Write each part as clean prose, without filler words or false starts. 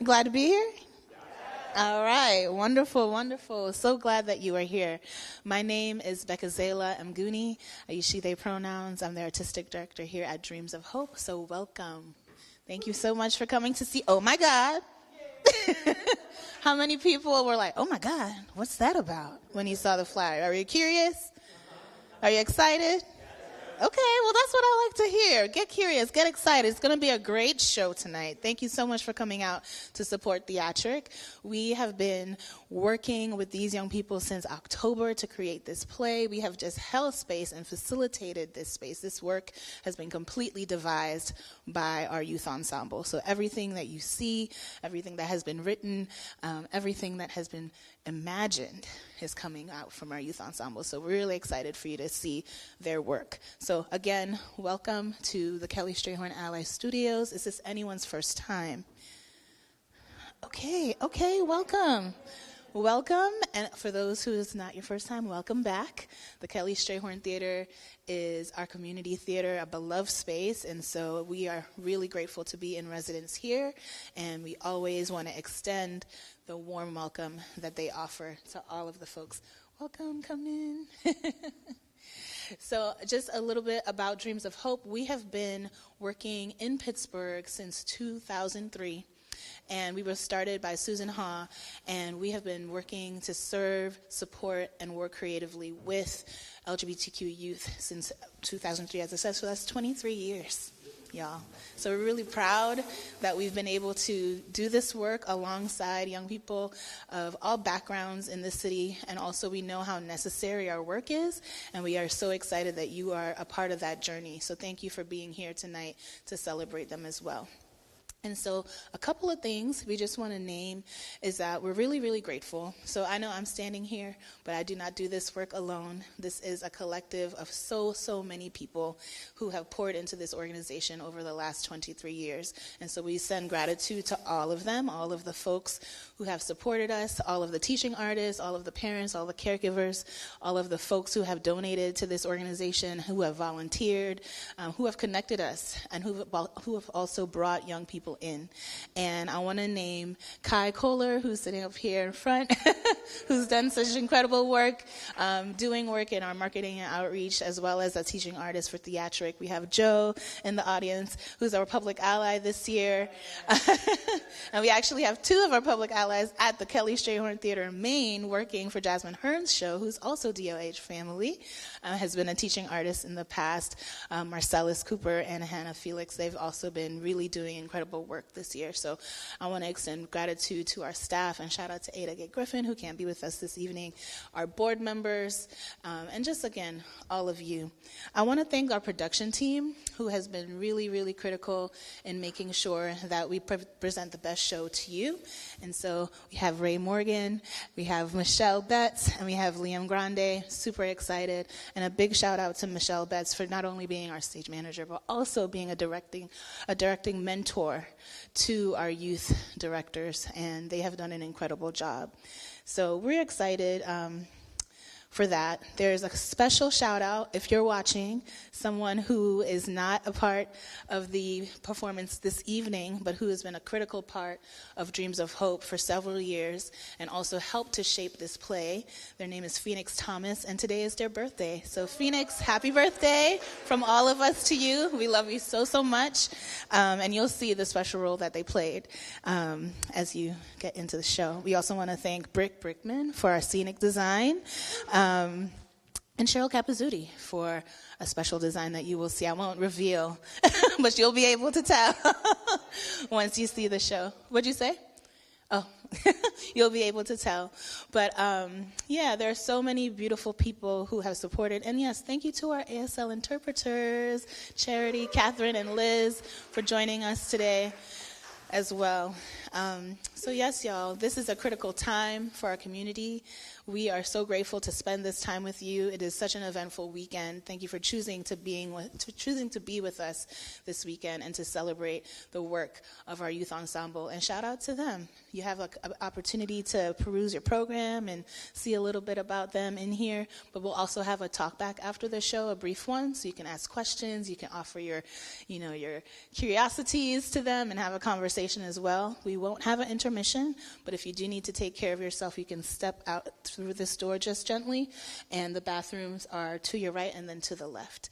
Glad to be here? All right. Wonderful, wonderful. So glad that you are here. My name is Becca Zela Mguni. I use she, they pronouns. I'm the artistic director here at Dreams of Hope. So welcome. Thank you so much for coming to see. Oh, my God. How many people were like, oh, my God, what's that about when you saw the flyer? Are you curious? Are you excited? Okay, well, that's what I like to hear. Get curious, get excited. It's going to be a great show tonight. Thank you so much for coming out to support theatriQ. We have been working with these young people since October to create this play. We have just held space and facilitated this space. This work has been completely devised by our youth ensemble. So everything that you see, everything that has been written, everything that has been imagined is coming out from our youth ensemble. So we're really excited for you to see their work. So again, welcome to the Kelly Strayhorn Ally Studios. Is this anyone's first time? Okay, welcome. Welcome, and for those who is not your first time, welcome back. The Kelly Strayhorn Theater is our community theater, a beloved space, and so we are really grateful to be in residence here, and we always want to extend the warm welcome that they offer to all of the folks. Welcome, come in. So just a little bit about Dreams of Hope. We have been working in Pittsburgh since 2003. And we were started by Susan Ha, and we have been working to serve, support, and work creatively with LGBTQ youth since 2003, as I said, so that's 23 years, y'all. So we're really proud that we've been able to do this work alongside young people of all backgrounds in this city, and also we know how necessary our work is, and we are so excited that you are a part of that journey. So thank you for being here tonight to celebrate them as well. And so a couple of things we just want to name is that we're really, really grateful. So I know I'm standing here, but I do not do this work alone. This is a collective of so many people who have poured into this organization over the last 23 years. And so we send gratitude to all of them, all of the folks who have supported us, all of the teaching artists, all of the parents, all the caregivers, all of the folks who have donated to this organization, who have volunteered, who have connected us, and who have also brought young people in. And I want to name Kai Kohler, who's sitting up here in front, who's done such incredible work, doing work in our marketing and outreach, as well as a teaching artist for theatriQ. We have Joe in the audience, who's our public ally this year. And we actually have two of our public allies at the Kelly Strayhorn Theater in Maine working for Jasmine Hearn's show, who's also DOH family, has been a teaching artist in the past. Marcellus Cooper and Hannah Felix, they've also been really doing incredible work this year. So I want to extend gratitude to our staff, and shout out to Ada Gay Griffin, who can't be with us this evening, our board members, and just again, all of you. I want to thank our production team, who has been really, really critical in making sure that we present the best show to you. And so we have Ray Morgan, we have Michelle Betts, and we have Liam Grande. Super excited. And a big shout out to Michelle Betts for not only being our stage manager, but also being a directing mentor to our youth directors, and they have done an incredible job. So we're excited for that. There's a special shout out, if you're watching, someone who is not a part of the performance this evening, but who has been a critical part of Dreams of Hope for several years and also helped to shape this play. Their name is Phoenix Thomas, and today is their birthday. So Phoenix, happy birthday from all of us to you. We love you so much, and you'll see the special role that they played as you get into the show. We also want to thank Brick Brickman for our scenic design, and Cheryl Capizzuti for a special design that you will see. I won't reveal, but you'll be able to tell once you see the show. What'd you say? Oh, you'll be able to tell. But yeah, there are so many beautiful people who have supported. And yes, thank you to our ASL interpreters, Charity, Catherine, and Liz, for joining us today as well. So yes, y'all, this is a critical time for our community. We are so grateful to spend this time with you. It is such an eventful weekend. Thank you for choosing to be with us this weekend and to celebrate the work of our youth ensemble. And shout out to them. You have an opportunity to peruse your program and see a little bit about them in here. But we'll also have a talk back after the show, a brief one, so you can ask questions. You can offer your curiosities to them and have a conversation conversation as well. We won't have an intermission, but if you do need to take care of yourself, you can step out through this door just gently, and the bathrooms are to your right and then to the left.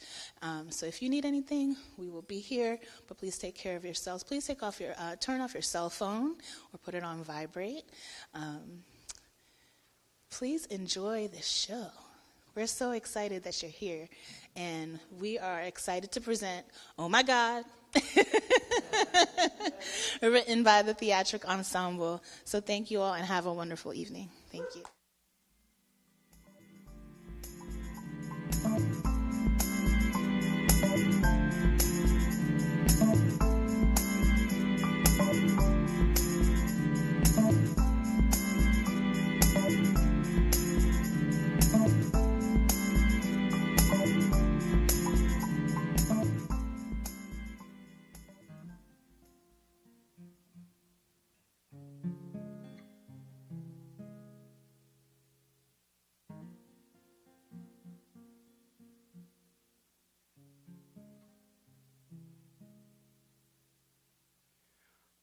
So if you need anything, we will be here, but please take care of yourselves. Please turn off your cell phone or put it on vibrate. Please enjoy this show. We're so excited that you're here, and we are excited to present Oh My God, written by the theatriQ ensemble. So thank you all, and have a wonderful evening. Thank you.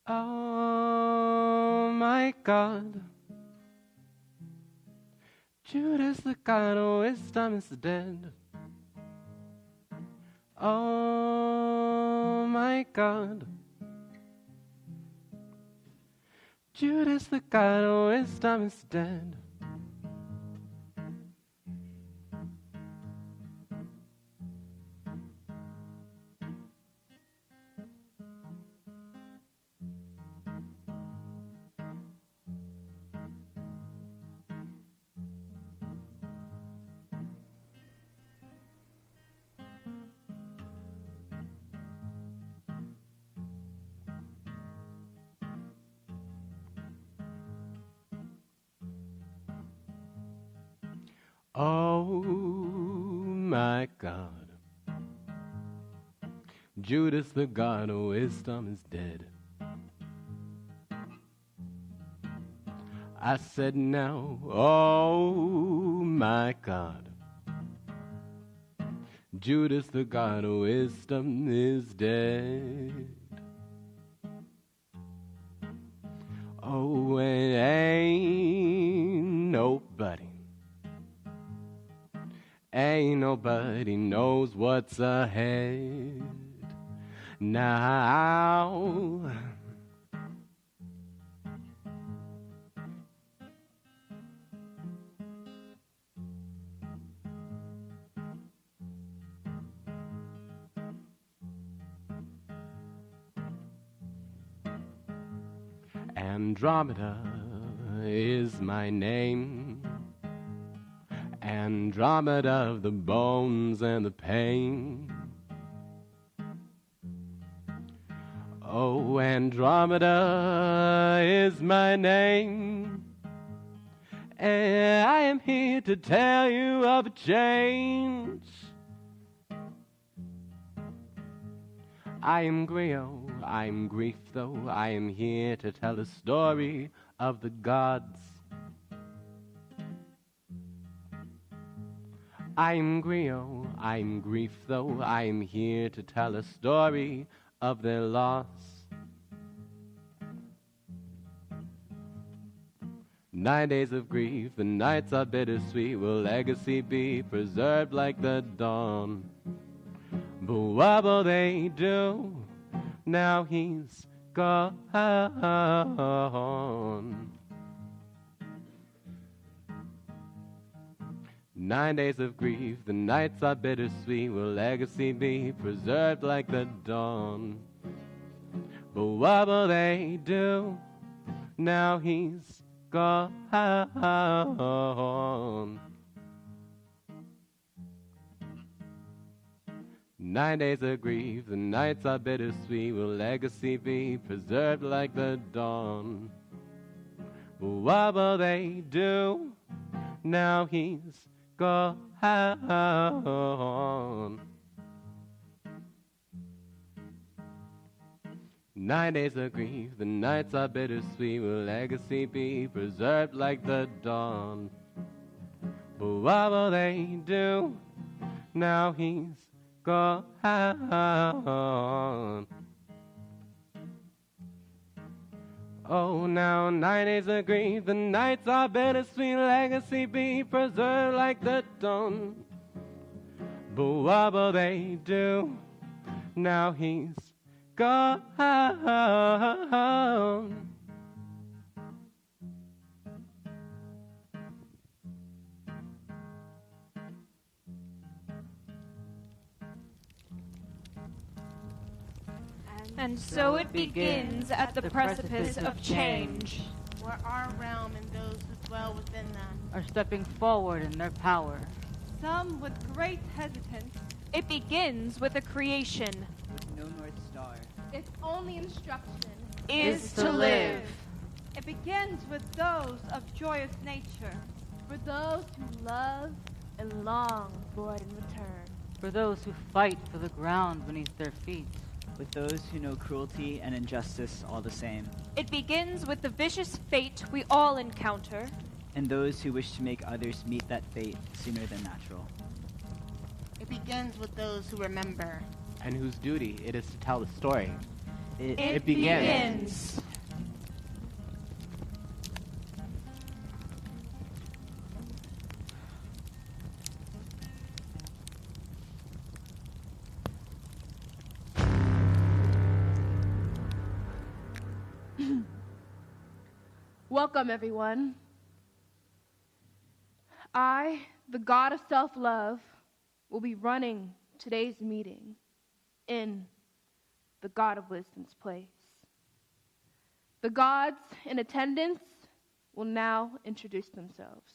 Oh my God, Judas the God of wisdom is dead. Oh my God, Judas the God of wisdom is dead. Oh my God, Judas the God of wisdom is dead. I said now, oh my God, Judas the God of wisdom is dead. Oh, and ain't nobody knows what's ahead now. Andromeda is my name, Andromeda of the bones and the pain. Oh, Andromeda is my name, and I am here to tell you of a change. I am Griot, I am grief though, I am here to tell a story of the gods. I am Griot, I am grief though, I am here to tell a story of their loss. 9 days of grief, the nights are bittersweet, will legacy be preserved like the dawn? But what will they do now he's gone? 9 days of grief, the nights are bittersweet, will legacy be preserved like the dawn? But what will they do now he's gone? 9 days of grief, the nights are bittersweet, will legacy be preserved like the dawn? But what will they do now he's gone? 9 days of grief, the nights are bittersweet, will legacy be preserved like the dawn? But what will they do now he's gone? Oh, now 9 days agree, the nights are bittersweet, legacy be preserved like the dawn. But what will they do? Now he's gone. And so it begins at the precipice of change, where our realm and those who dwell within them are stepping forward in their power. Some with great hesitance. It begins with a creation. With no North Star. Its only instruction is to live. It begins with those of joyous nature. For those who love and long for it in return. For those who fight for the ground beneath their feet. With those who know cruelty and injustice all the same. It begins with the vicious fate we all encounter. And those who wish to make others meet that fate sooner than natural. It begins with those who remember. And whose duty it is to tell the story. It begins. Welcome, everyone. I, the god of self-love, will be running today's meeting in the god of wisdom's place. The gods in attendance will now introduce themselves.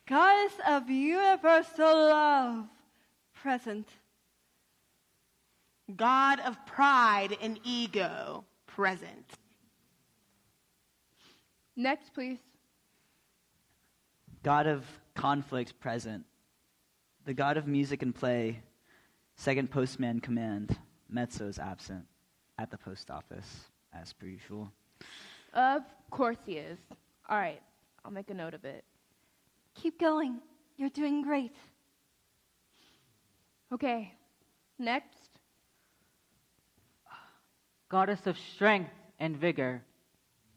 Goddess of universal love, present. God of pride and ego, present. Next, please. God of conflict, present. The god of music and play, second postman command. Metzo is absent at the post office, as per usual. Of course he is. All right, I'll make a note of it. Keep going. You're doing great. Okay, next. Goddess of strength and vigor,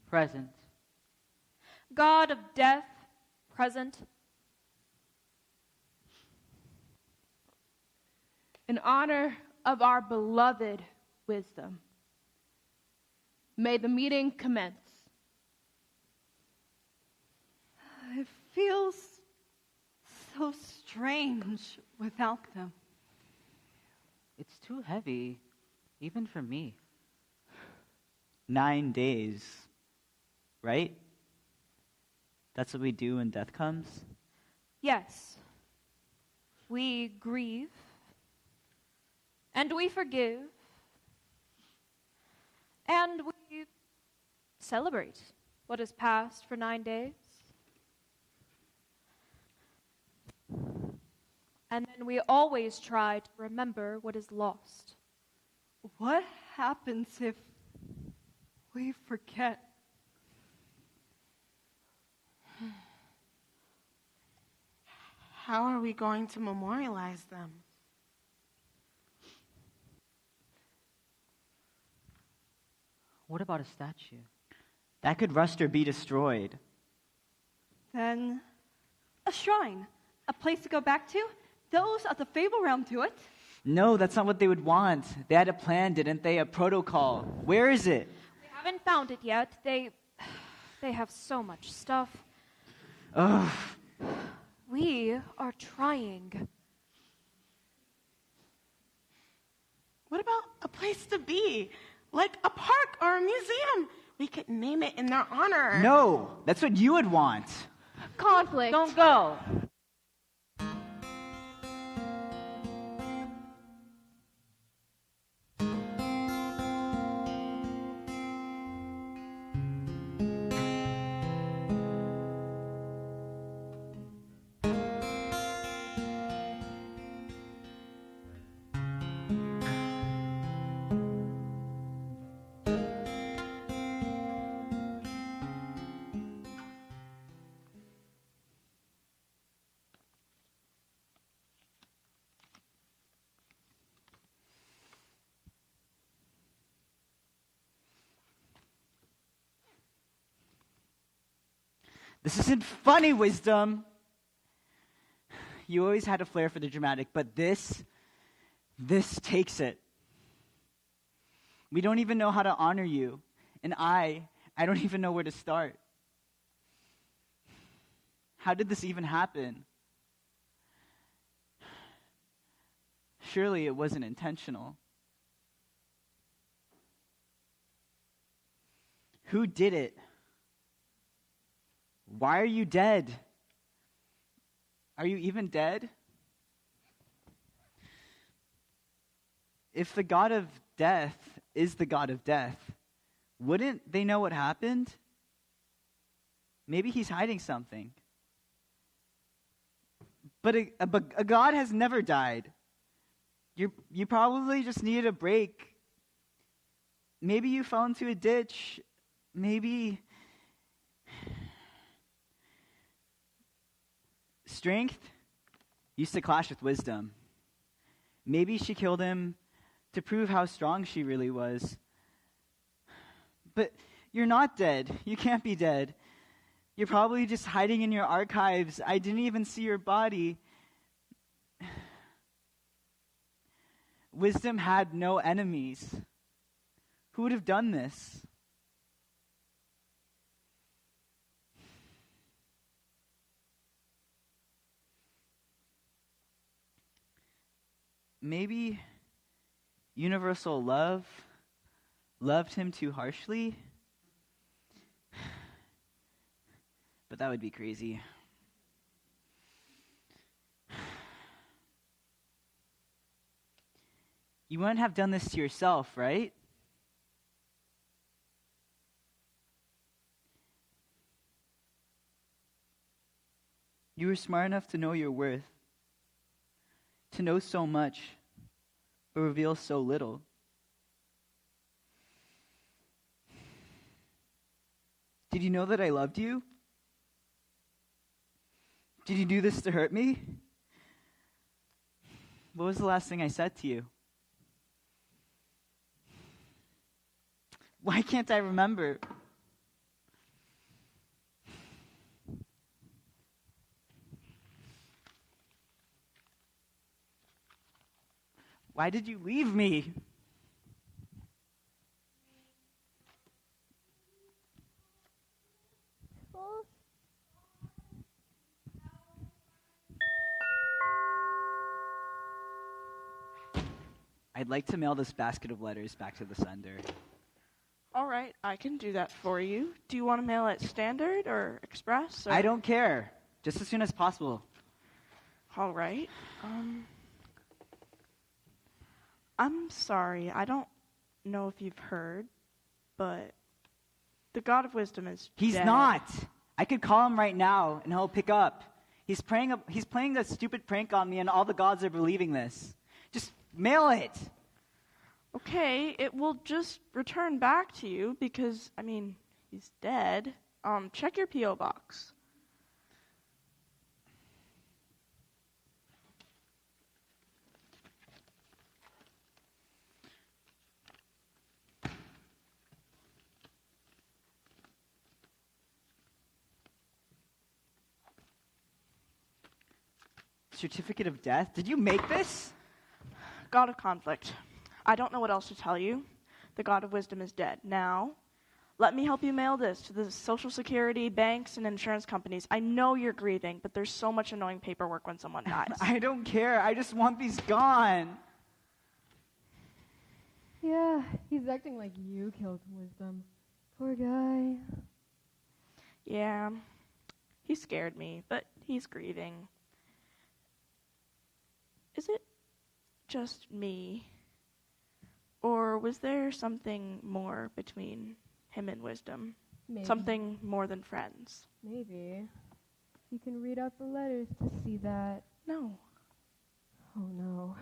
present. God of death, present. In honor of our beloved wisdom, may the meeting commence. It feels so strange without them. It's too heavy, even for me. 9 days, right? That's what we do when death comes? Yes. We grieve. And we forgive. And we celebrate what has passed for 9 days. And then we always try to remember what is lost. What happens if we forget? How are we going to memorialize them? What about a statue? That could rust or be destroyed. Then a shrine, a place to go back to. Those of the Fable Realm do it. No, that's not what they would want. They had a plan, didn't they? A protocol. Where is it? We haven't found it yet. They have so much stuff. Ugh. We are trying. What about a place to be? Like a park or a museum? We could name it in their honor. No, that's what you would want. Conflict. Don't go! This isn't funny, Wisdom. You always had a flair for the dramatic, but this takes it. We don't even know how to honor you, and I don't even know where to start. How did this even happen? Surely it wasn't intentional. Who did it? Why are you dead? Are you even dead? If the God of death is the God of death, wouldn't they know what happened? Maybe he's hiding something. But a God has never died. You probably just needed a break. Maybe you fell into a ditch. Maybe strength used to clash with wisdom. Maybe she killed him to prove how strong she really was. But you're not dead. You can't be dead. You're probably just hiding in your archives. I didn't even see your body. Wisdom had no enemies. Who would have done this? Maybe universal love loved him too harshly? But that would be crazy. You wouldn't have done this to yourself, right? You were smart enough to know your worth, to know so much, but reveal so little. Did you know that I loved you? Did you do this to hurt me? What was the last thing I said to you? Why can't I remember? Why did you leave me? I'd like to mail this basket of letters back to the sender. All right, I can do that for you. Do you want to mail it standard or express? Or? I don't care. Just as soon as possible. All right. I'm sorry. I don't know if you've heard, but the God of Wisdom is He's dead. not. I could call him right now, and he'll pick up. He's playing a stupid prank on me, and all the gods are believing this. Just mail it. Okay, it will just return back to you because, he's dead. Check your P.O. box. Certificate of death? Did you make this? God of conflict. I don't know what else to tell you. The God of Wisdom is dead. Now, let me help you mail this to the Social Security, banks, and insurance companies. I know you're grieving, but there's so much annoying paperwork when someone dies. I don't care. I just want these gone. Yeah, he's acting like you killed Wisdom. Poor guy. Yeah, he scared me, but he's grieving. Is it just me? Or was there something more between him and Wisdom? Maybe. Something more than friends? Maybe. You can read out the letters to see that. No. Oh no.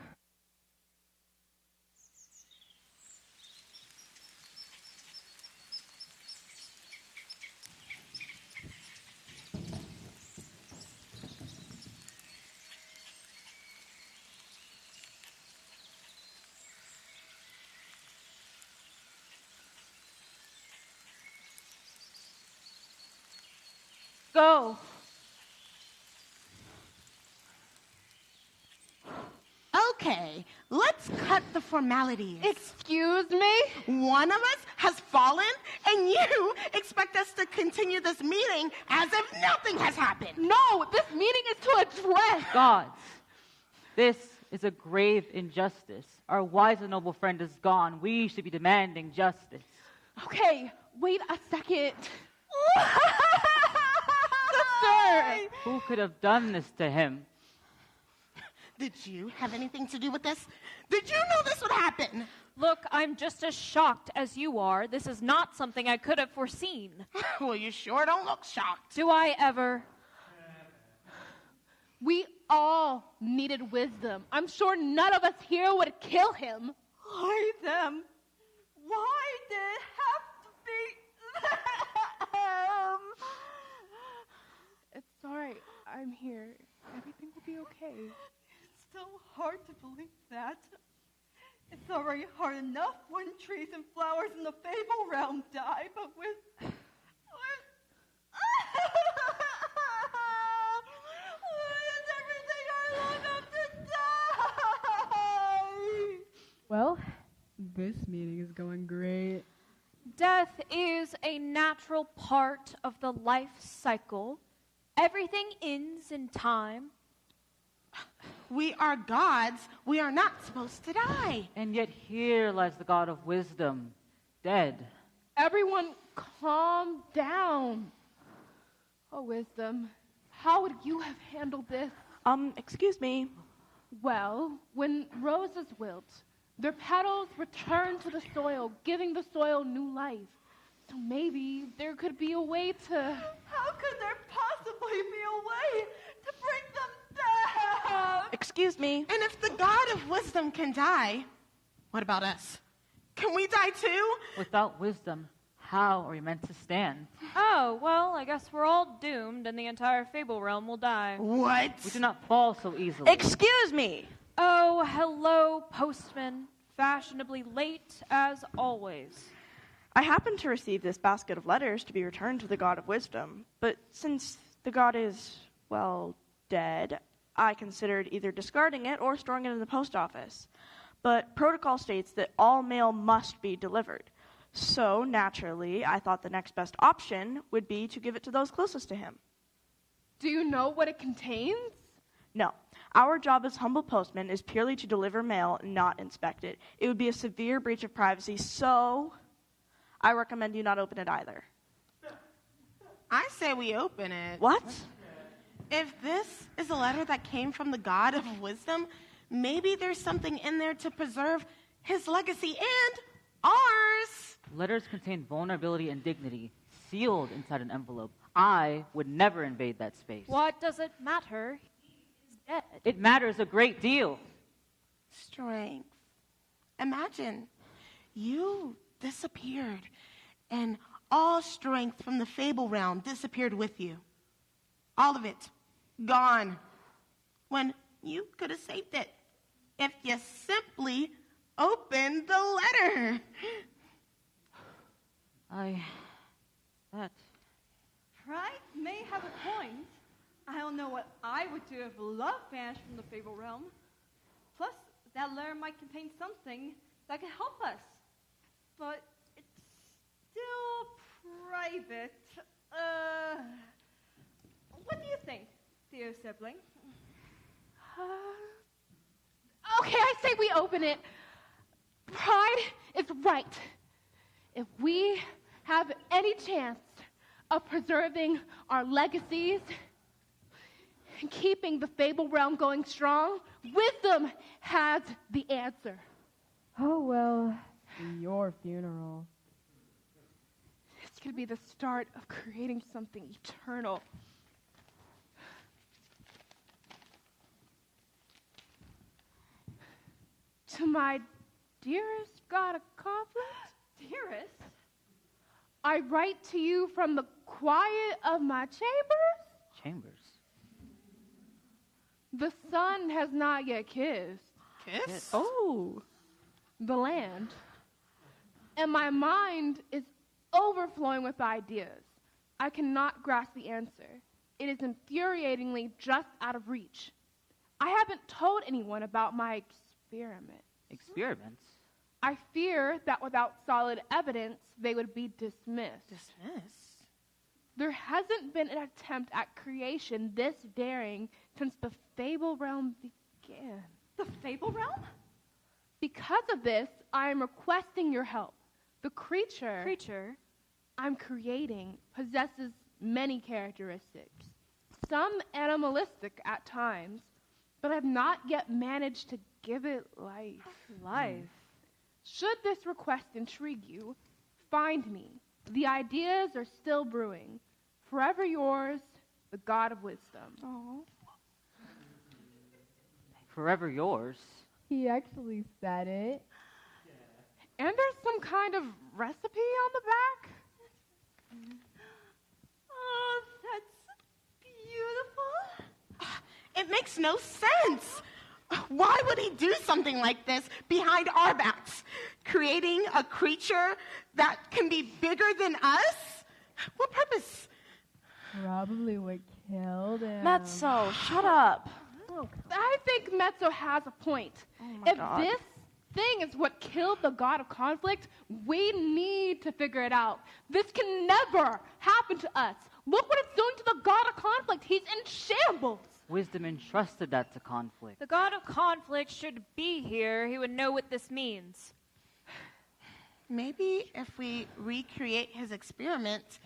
go. Okay, let's cut the formalities. Excuse me? One of us has fallen, and you expect us to continue this meeting as if nothing has happened. No, this meeting is to address. Gods, this is a grave injustice. Our wise and noble friend is gone. We should be demanding justice. Okay, wait a second. Sister! Who could have done this to him? Did you have anything to do with this? Did you know this would happen? Look, I'm just as shocked as you are. This is not something I could have foreseen. Well, you sure don't look shocked. Do I ever? We all needed wisdom. I'm sure none of us here would kill him. Why them? Why did it have to be them? It's all right. I'm here. Everything will be okay. It's so hard to believe that. It's already hard enough when trees and flowers in the Fable Realm die, but with everything I love have to die? Well, this meeting is going great. Death is a natural part of the life cycle. Everything ends in time. We are gods. We are not supposed to die. And yet here lies the god of wisdom, dead. Everyone calm down. Oh, wisdom, how would you have handled this? Excuse me. Well, when roses wilt, their petals return to the soil, giving the soil new life. So maybe there could be a way to... How could there possibly be a way to bring them down? Excuse me. And if the god of wisdom can die, what about us? Can we die too? Without wisdom, how are we meant to stand? Oh, well, I guess we're all doomed and the entire Fable Realm will die. What? We do not fall so easily. Excuse me. Oh, hello, Postman. Fashionably late as always. I happened to receive this basket of letters to be returned to the god of wisdom, but since the god is, well, dead, I considered either discarding it or storing it in the post office. But protocol states that all mail must be delivered. So, naturally, I thought the next best option would be to give it to those closest to him. Do you know what it contains? No. Our job as humble postmen is purely to deliver mail, not inspect it. It would be a severe breach of privacy, so I recommend you not open it either. I say we open it. What? If this is a letter that came from the god of wisdom, maybe there's something in there to preserve his legacy and ours. Letters contain vulnerability and dignity, sealed inside an envelope. I would never invade that space. What does it matter? He's dead. It matters a great deal. Strength. Imagine you disappeared, and all strength from the Fable Realm disappeared with you. All of it. Gone. When you could have saved it if you simply opened the letter. Pride may have a point. I don't know what I would do if love vanished from the Fable Realm. Plus, that letter might contain something that could help us. But it's still private. What do you think, dear sibling? Okay, I say we open it. Pride is right. If we have any chance of preserving our legacies and keeping the Fable Realm going strong, wisdom has the answer. Oh, well, your funeral. It's going to be the start of creating something eternal. To my dearest god of conflict, Dearest? I write to you from the quiet of my chambers. Chambers. The sun has not yet kissed. Kiss? Oh, the land. And my mind is overflowing with ideas. I cannot grasp the answer. it is infuriatingly just out of reach. I haven't told anyone about my experiment. Experiments? I fear that without solid evidence, they would be dismissed. Dismissed? There hasn't been an attempt at creation this daring since the Fable Realm began. The Fable Realm? Because of this, I am requesting your help. The creature I'm creating possesses many characteristics, some animalistic at times, but I've not yet managed to give it life. Should this request intrigue you, find me. The ideas are still brewing. Forever yours, the God of Wisdom. Oh. Forever yours. He actually said it. And there's some kind of recipe on the back. Oh, that's beautiful. It makes no sense. Why would he do something like this behind our backs? Creating a creature that can be bigger than us? What purpose? Probably what killed him. Metzo, shut up. I think Metzo has a point. my If God. this thing is what killed the god of conflict, we need to figure it out. This can never happen to us. Look what it's doing to the god of conflict. He's in shambles. Wisdom entrusted that to conflict. The god of conflict should be here. He would know what this means. Maybe if we recreate his experiment,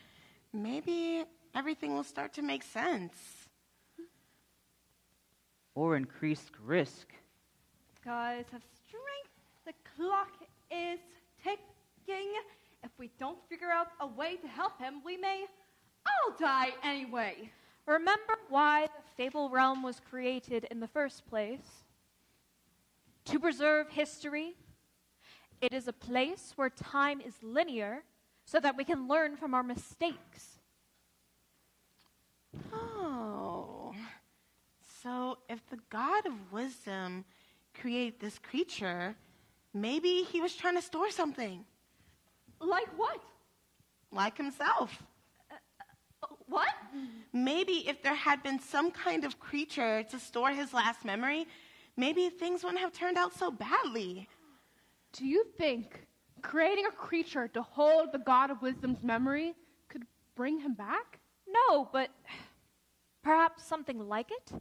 maybe everything will start to make sense. Or increased risk. Guys have strength. The clock is ticking. If we don't figure out a way to help him, we may all die anyway. Remember why the Fable Realm was created in the first place? To preserve history. It is a place where time is linear so that we can learn from our mistakes. Oh. So if the god of wisdom created this creature, maybe he was trying to store something. Like what? Like himself. What? Maybe if there had been some kind of creature to store his last memory, maybe things wouldn't have turned out so badly. Do you think creating a creature to hold the god of wisdom's memory could bring him back? No, but perhaps something like it?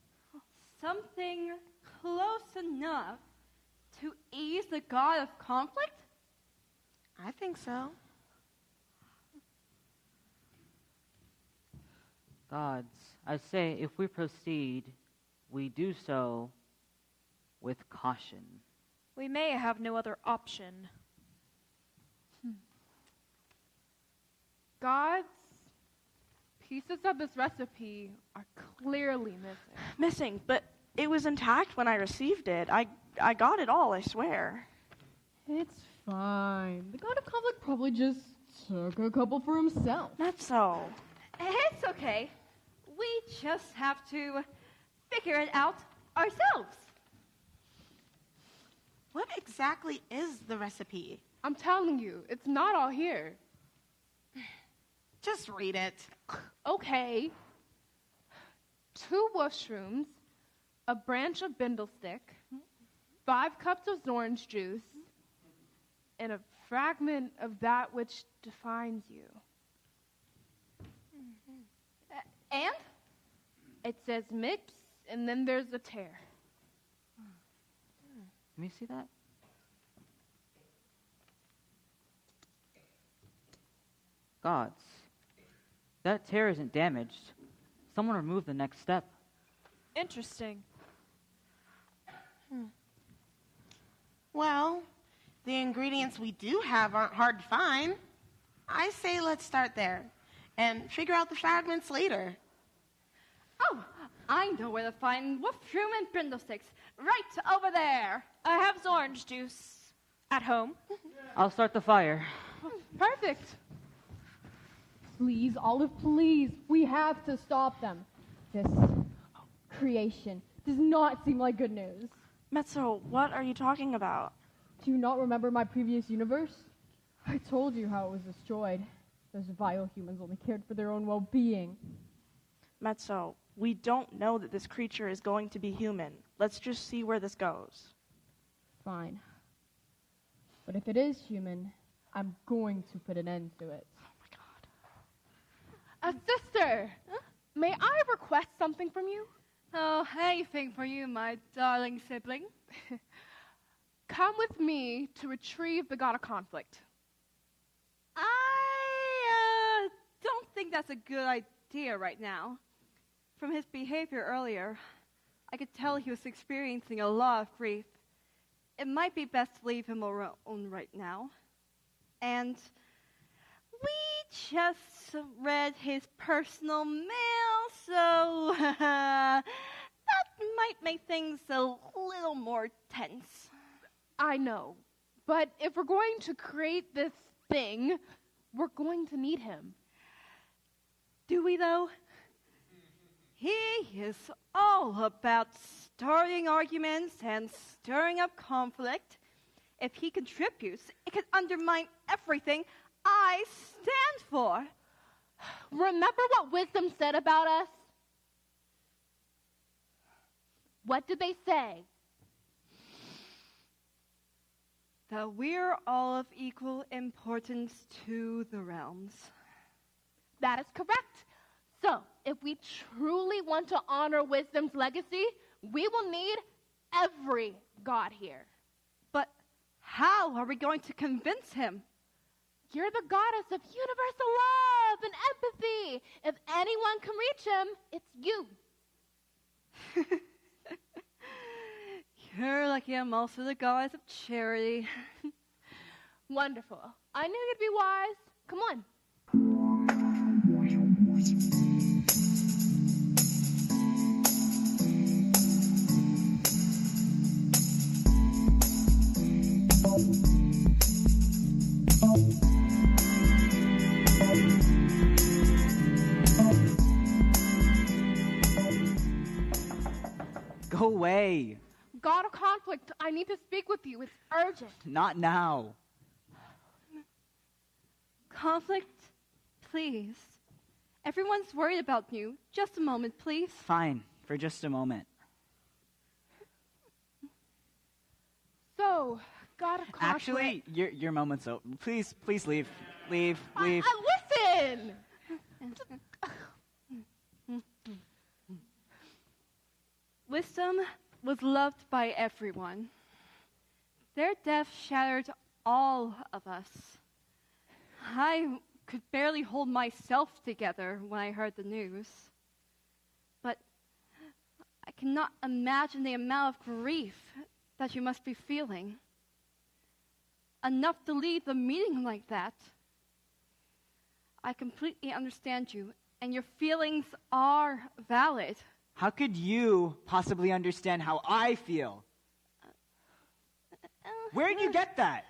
Something close enough to ease the god of conflict? I think so. Gods, I say if we proceed, we do so with caution. We may have no other option. Gods, pieces of this recipe are clearly missing. Missing, but it was intact when I received it. I got it all, I swear. It's fine. The god of conflict probably just took a couple for himself. Not so. It's okay. We just have to figure it out ourselves. What exactly is the recipe? I'm telling you, it's not all here. Just read it. Okay. 2 mushrooms, a branch of bindlestick, 5 cups of orange juice, and a fragment of that which defines you. And? It says mix, and then there's a tear. Let me see that. Gods, that tear isn't damaged. Someone removed the next step. Interesting. Well, the ingredients we do have aren't hard to find. I say let's start there and figure out the fragments later. Oh, I know where to find mushroom and bindlesticks. Right over there. I have orange juice at home. I'll start the fire. Perfect. Please, Olive, please. We have to stop them. This creation does not seem like good news. Metzo, what are you talking about? Do you not remember my previous universe? I told you how it was destroyed. Those vile humans only cared for their own well-being. Metzo, we don't know that this creature is going to be human. Let's just see where this goes. Fine. But if it is human, I'm going to put an end to it. Oh my god. Sister, may I request something from you? Oh, anything for you, my darling sibling. Come with me to retrieve the god of conflict. I don't think that's a good idea right now. From his behavior earlier, I could tell he was experiencing a lot of grief. It might be best to leave him alone right now. And we just read his personal mail, so that might make things a little more tense. I know, but if we're going to create this thing, we're going to need him. Do we, though? He is all about starting arguments and stirring up conflict. If he contributes, it can undermine everything I stand for. Remember what wisdom said about us? What did they say? That we're all of equal importance to the realms. That is correct. So, if we truly want to honor wisdom's legacy, we will need every god here. But how are we going to convince him? You're the goddess of universal love and empathy. If anyone can reach him, it's you. You're lucky I'm also the goddess of charity. Wonderful. I knew you'd be wise. Come on. Go away. God of conflict, I need to speak with you. It's urgent. Not now. Conflict, please. Everyone's worried about you. Just a moment, please. Fine, for just a moment. So, God of conflict. Actually, your moment's over. Please leave. Leave. Listen! Wisdom was loved by everyone. Their death shattered all of us. I could barely hold myself together when I heard the news. But I cannot imagine the amount of grief that you must be feeling. Enough to leave the meeting like that. I completely understand you, and your feelings are valid. How could you possibly understand how I feel? Where did you get that?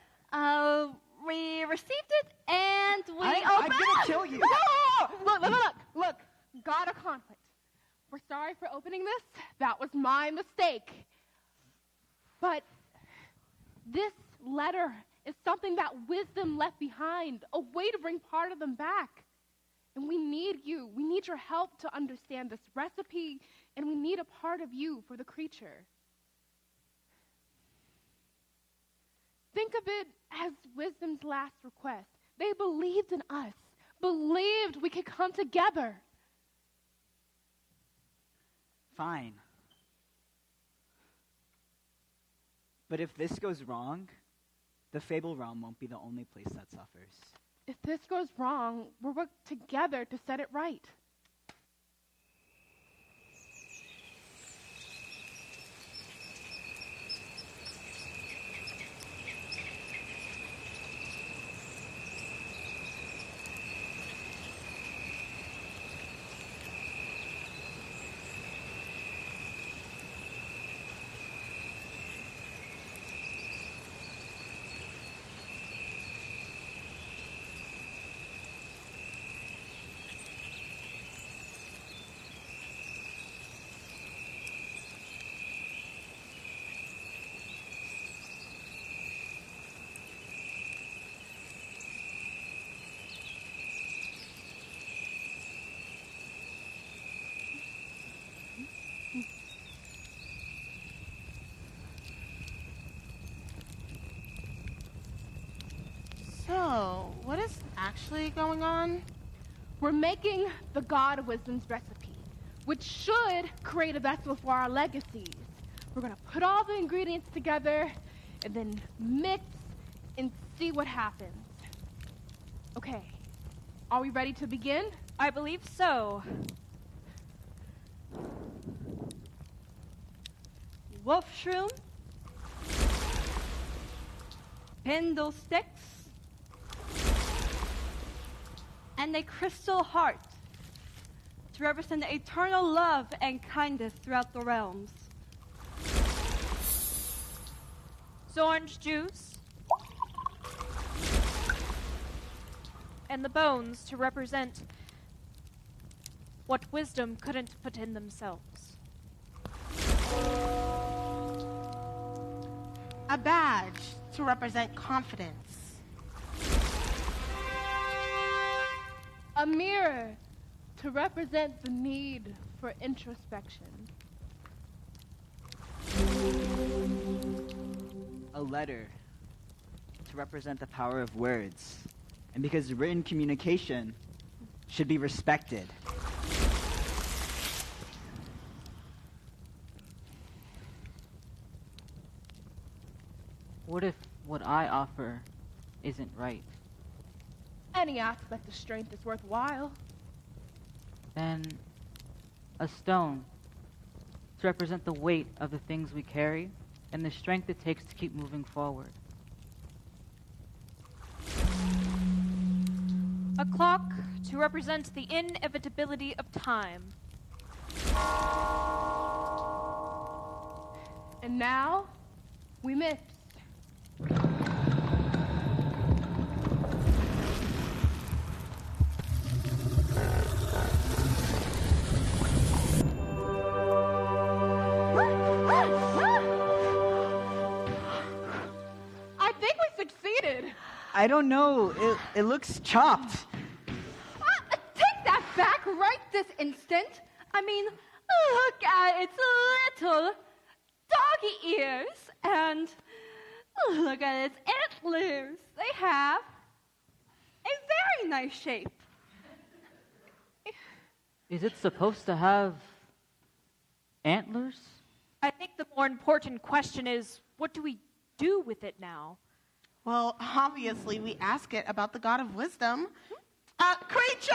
We received it, and I'm gonna kill you. Look. God of conflict. We're sorry for opening this. That was my mistake. But this letter is something that wisdom left behind, a way to bring part of them back. And we need you. We need your help to understand this recipe, and we need a part of you for the creature. Think of it as wisdom's last request. They believed in us, believed we could come together. Fine. But if this goes wrong, the Fable Realm won't be the only place that suffers. If this goes wrong, we'll work together to set it right. So, what is actually going on? We're making the God of Wisdom's recipe, which should create a vessel for our legacies. We're gonna put all the ingredients together and then mix and see what happens. Okay, are we ready to begin? I believe so. Wolf shroom, pendle sticks, and a crystal heart to represent the eternal love and kindness throughout the realms. Orange juice. And the bones to represent what wisdom couldn't put in themselves. A badge to represent confidence. A mirror to represent the need for introspection. A letter to represent the power of words. And because written communication should be respected. What if what I offer isn't right? Any aspect of strength is worthwhile. Then a stone to represent the weight of the things we carry and the strength it takes to keep moving forward. A clock to represent the inevitability of time. And now, we Mitz. I think we succeeded. I don't know. It looks chopped. Take that back right this instant. I mean, look at its little doggy ears and look at its antlers. They have a very nice shape. Is it supposed to have antlers? I think the more important question is, what do we do with it now? Well, obviously, we ask it about the God of Wisdom. Creature!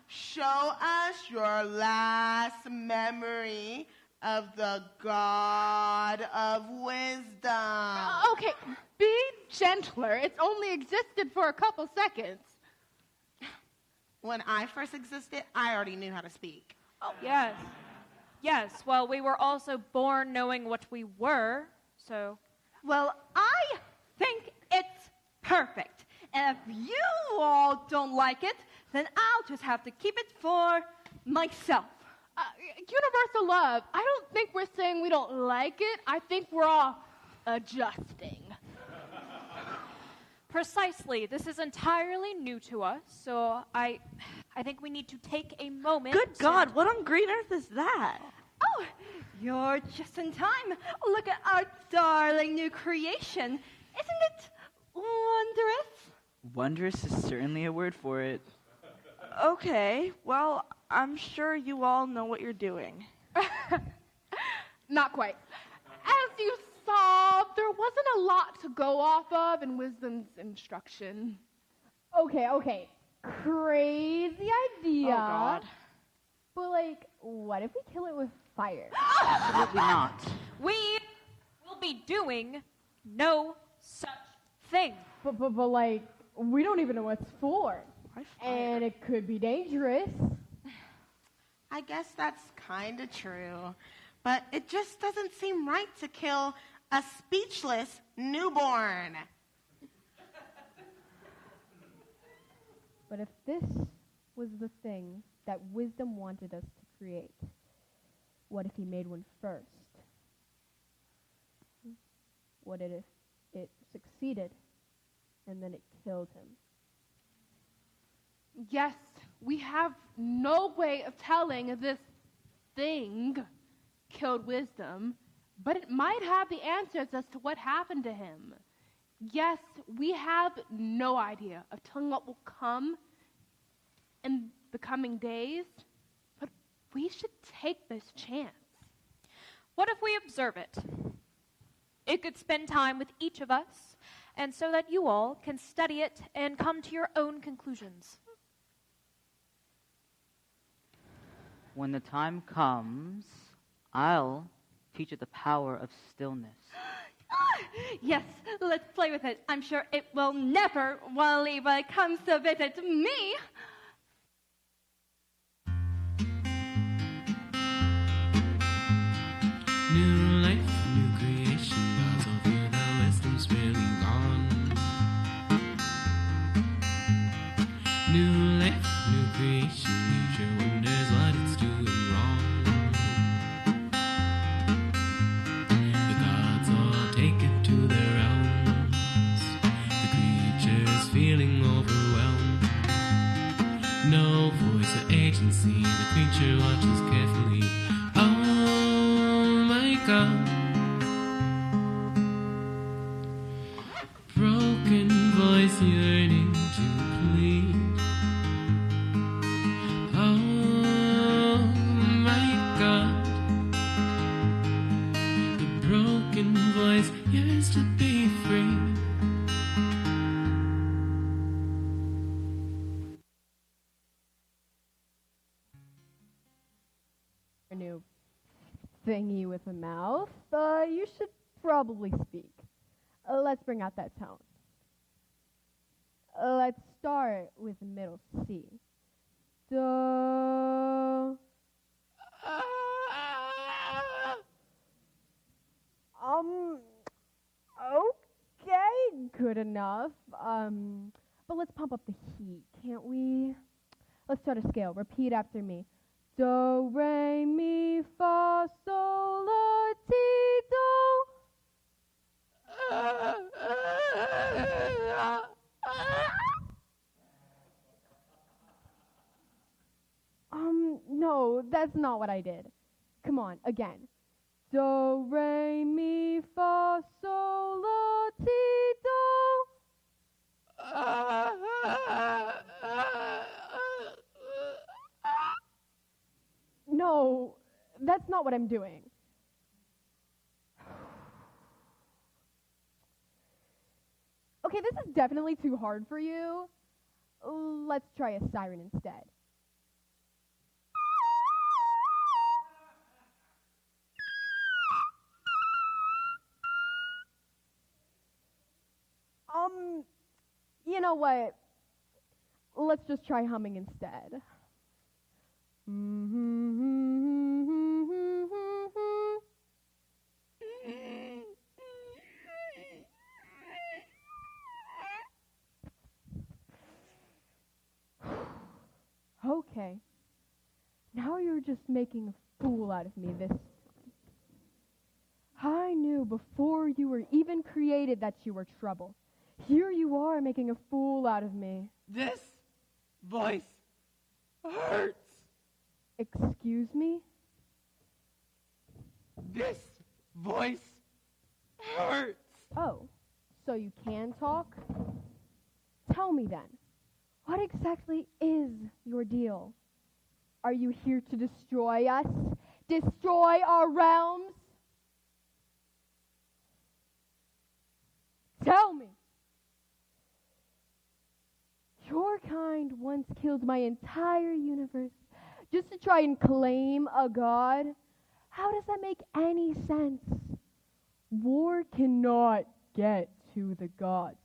Show us your last memory of the God of Wisdom. Okay, be gentler. It's only existed for a couple seconds. When I first existed, I already knew how to speak. Oh, yes. Yes, well, we were also born knowing what we were, so... Well, I think it's perfect. And if you all don't like it, then I'll just have to keep it for myself. Universal love. I don't think we're saying we don't like it. I think we're all adjusting. Precisely. This is entirely new to us, so I think we need to take a moment. Good God, what on green earth is that? Oh, you're just in time. Look at our darling new creation. Isn't it wondrous? Wondrous is certainly a word for it. Okay, well, I'm sure you all know what you're doing. Not quite. As you saw, there wasn't a lot to go off of in Wisdom's instruction. Okay. Crazy idea. Oh, God. But, like, what if we kill it with fire? Absolutely not. We will be doing no such thing. But, like, we don't even know what it's for. And it could be dangerous. I guess that's kind of true. But it just doesn't seem right to kill a speechless newborn. But if this was the thing that Wisdom wanted us to create, what if he made one first? What if it succeeded and then it killed him? Yes, we have no way of telling this thing killed Wisdom, but it might have the answers as to what happened to him. Yes, we have no idea of telling what will come in the coming days, but we should take this chance. What if we observe it? It could spend time with each of us, and so that you all can study it and come to your own conclusions. When the time comes, I'll teach it the power of stillness. Yes, let's play with it. I'm sure it will never leave when it comes to visit me. New life, new creation, miles over the wisdom's really gone. New life, new creation, nature wonders what it's doing wrong. The gods all take it to their realms, the creatures feeling overwhelmed. No voice or agency, the creature watches carefully. God. Broken voice yearning to plead. Oh my God. The broken voice yearns to be free. New thingy with a mouth, you should probably speak. Let's bring out that tone. Let's start with middle C. Do. Okay, good enough. But let's pump up the heat, can't we? Let's start a scale. Repeat after me. Do, re, mi, fa, sol, la, ti, do. No, that's not what I did. Come on, again. Do, re, mi, fa, sol, la, ti, do. No, that's not what I'm doing. Okay, this is definitely too hard for you. Let's try a siren instead. You know what? Let's just try humming instead. Okay. Now you're just making a fool out of me this time. I knew before you were even created that you were trouble. Here you are making a fool out of me. This voice hurts. Excuse me? This voice hurts. Oh, so you can talk? Tell me then, what exactly is your deal? Are you here to destroy us? Destroy our realms? Tell me. Your kind once killed my entire universe just to try and claim a god. How does that make any sense? War cannot get to the gods.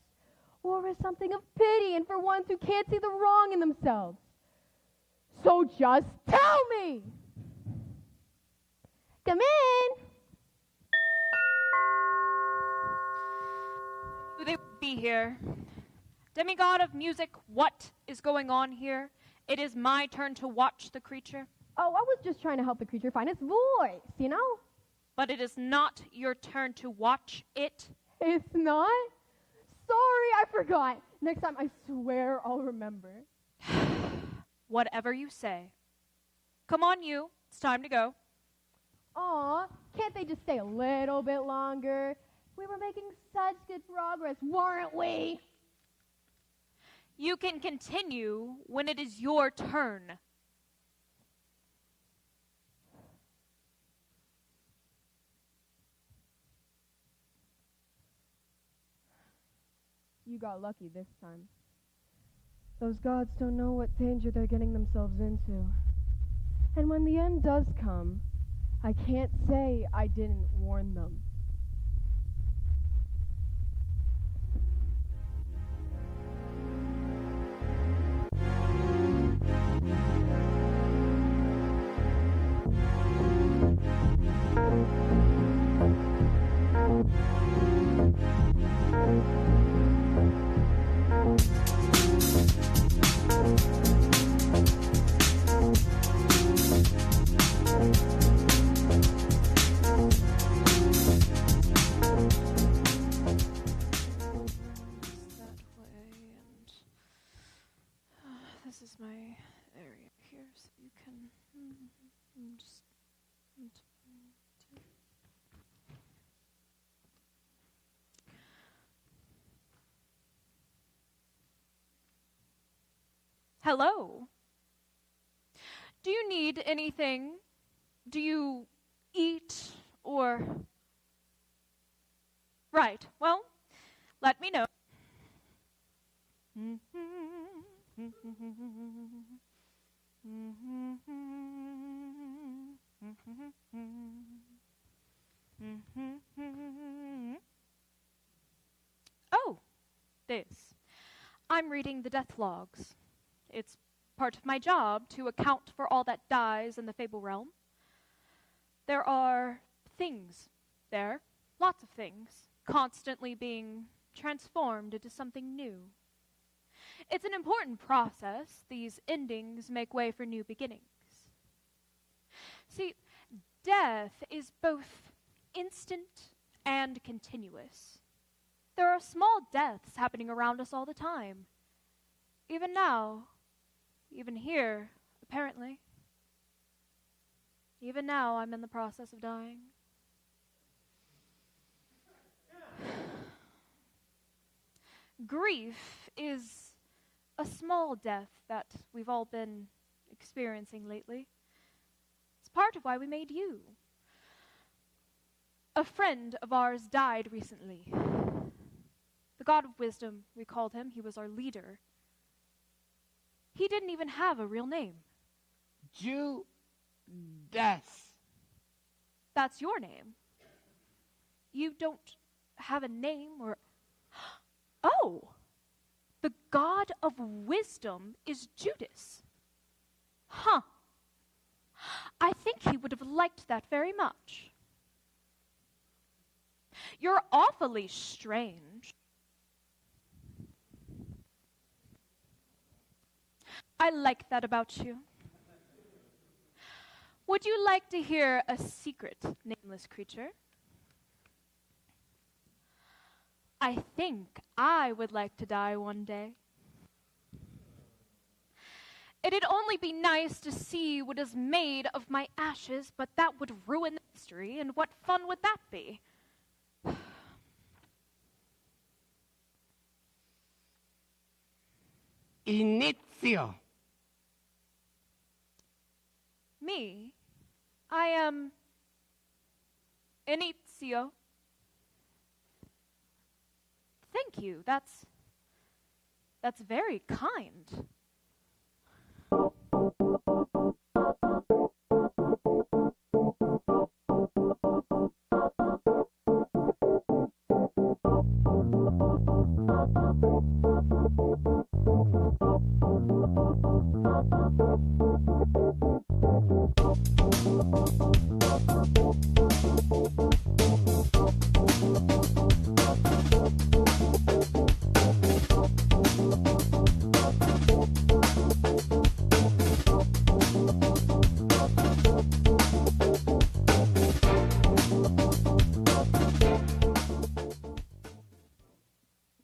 War is something of pity and for ones who can't see the wrong in themselves. So just tell me! Come in! They would be here. Demigod of music, what is going on here? It is my turn to watch the creature. Oh, I was just trying to help the creature find its voice, you know? But it is not your turn to watch it. It's not? Sorry, I forgot. Next time, I swear I'll remember. Whatever you say. Come on, you. It's time to go. Aw, can't they just stay a little bit longer? We were making such good progress, weren't we? You can continue when it is your turn. You got lucky this time. Those gods don't know what danger they're getting themselves into. And when the end does come, I can't say I didn't warn them. This is my area here, so you can just... Hello. Do you need anything? Do you eat or... Right, well, let me know. Oh, this. I'm reading the death logs. It's part of my job to account for all that dies in the Fable Realm. There are things there, lots of things, constantly being transformed into something new. It's an important process. These endings make way for new beginnings. See, death is both instant and continuous. There are small deaths happening around us all the time. Even now, even here, apparently. Even now, I'm in the process of dying. Grief is a small death that we've all been experiencing lately. It's part of why we made you. A friend of ours died recently. The God of Wisdom, we called him. He was our leader. He didn't even have a real name. Judas. That's your name. You don't have a name or... Oh! The God of Wisdom is Judas. Huh. I think he would have liked that very much. You're awfully strange. I like that about you. Would you like to hear a secret, nameless creature? I think I would like to die one day. It'd only be nice to see what is made of my ashes, but that would ruin the mystery, and what fun would that be? Inizio. Me? I am... Inizio. Thank you. That's very kind.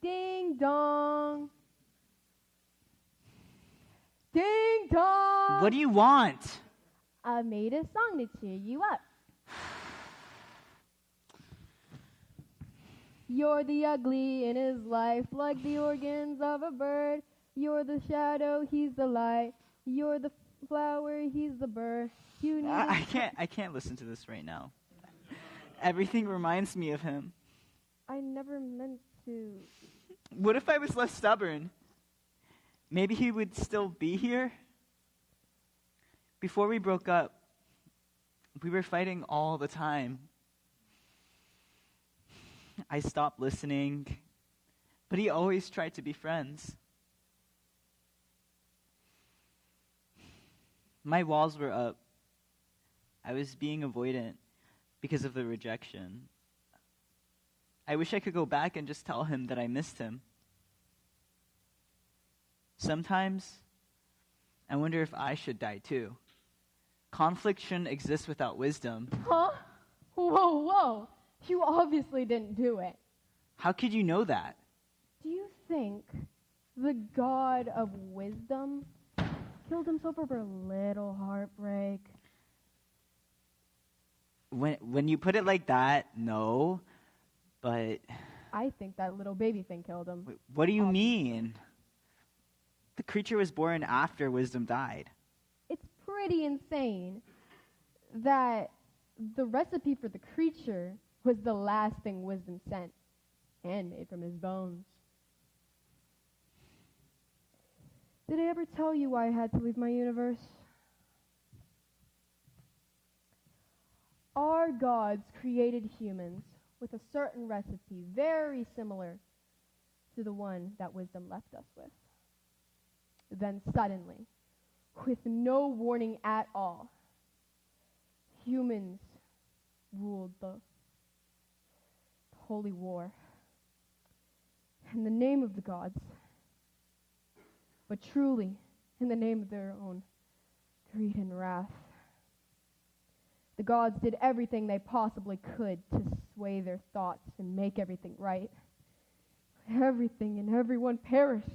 Ding dong. Ding dong. What do you want? I made a song to cheer you up. You're the ugly in his life, like the organs of a bird. You're the shadow, he's the light. You're the flower, he's the bird. You need I can't listen to this right now. Everything reminds me of him. I never meant to. What if I was less stubborn? Maybe he would still be here? Before we broke up, we were fighting all the time. I stopped listening, but he always tried to be friends. My walls were up. I was being avoidant because of the rejection. I wish I could go back and just tell him that I missed him. Sometimes, I wonder if I should die too. Conflict shouldn't exist without wisdom. Huh? Whoa, whoa. You obviously didn't do it. How could you know that? Do you think the god of wisdom killed himself over a little heartbreak? When you put it like that, no. But I think that little baby thing killed him. what do you mean? The creature was born after wisdom died. It's pretty insane that the recipe for the creature was the last thing wisdom sent, handmade from his bones. Did I ever tell you why I had to leave my universe? Our gods created humans with a certain recipe very similar to the one that wisdom left us with. Then suddenly, with no warning at all, humans ruled the holy war in the name of the gods, but truly in the name of their own greed and wrath. The gods did everything they possibly could to sway their thoughts and make everything right. Everything and everyone perished.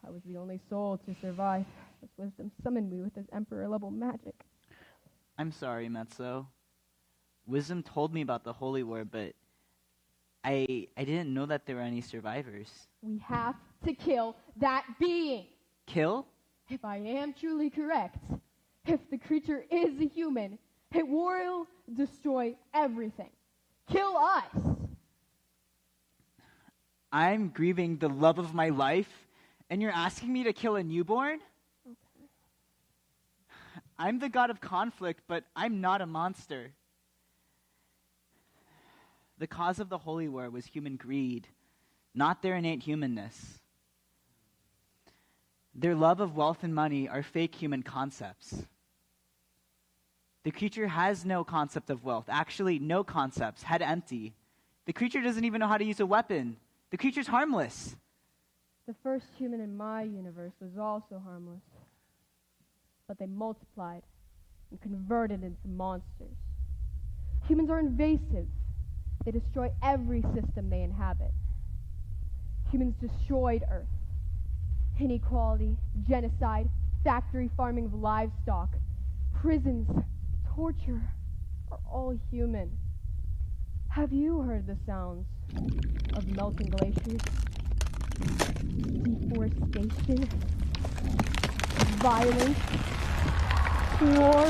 I was the only soul to survive, as wisdom summoned me with his emperor-level magic. I'm sorry, Metzo. Wisdom told me about the holy war, but I didn't know that there were any survivors. We have to kill that being. Kill? If I am truly correct, if the creature is a human, it will destroy everything. Kill us. I'm grieving the love of my life, and you're asking me to kill a newborn? Okay. I'm the god of conflict, but I'm not a monster. The cause of the holy war was human greed, not their innate humanness. Their love of wealth and money are fake human concepts. The creature has no concept of wealth, actually no concepts, head empty. The creature doesn't even know how to use a weapon. The creature's harmless. The first human in my universe was also harmless, but they multiplied and converted into monsters. Humans are invasive. They destroy every system they inhabit. Humans destroyed Earth. Inequality, genocide, factory farming of livestock, prisons, torture are all human. Have you heard the sounds of melting glaciers, deforestation, violence, war,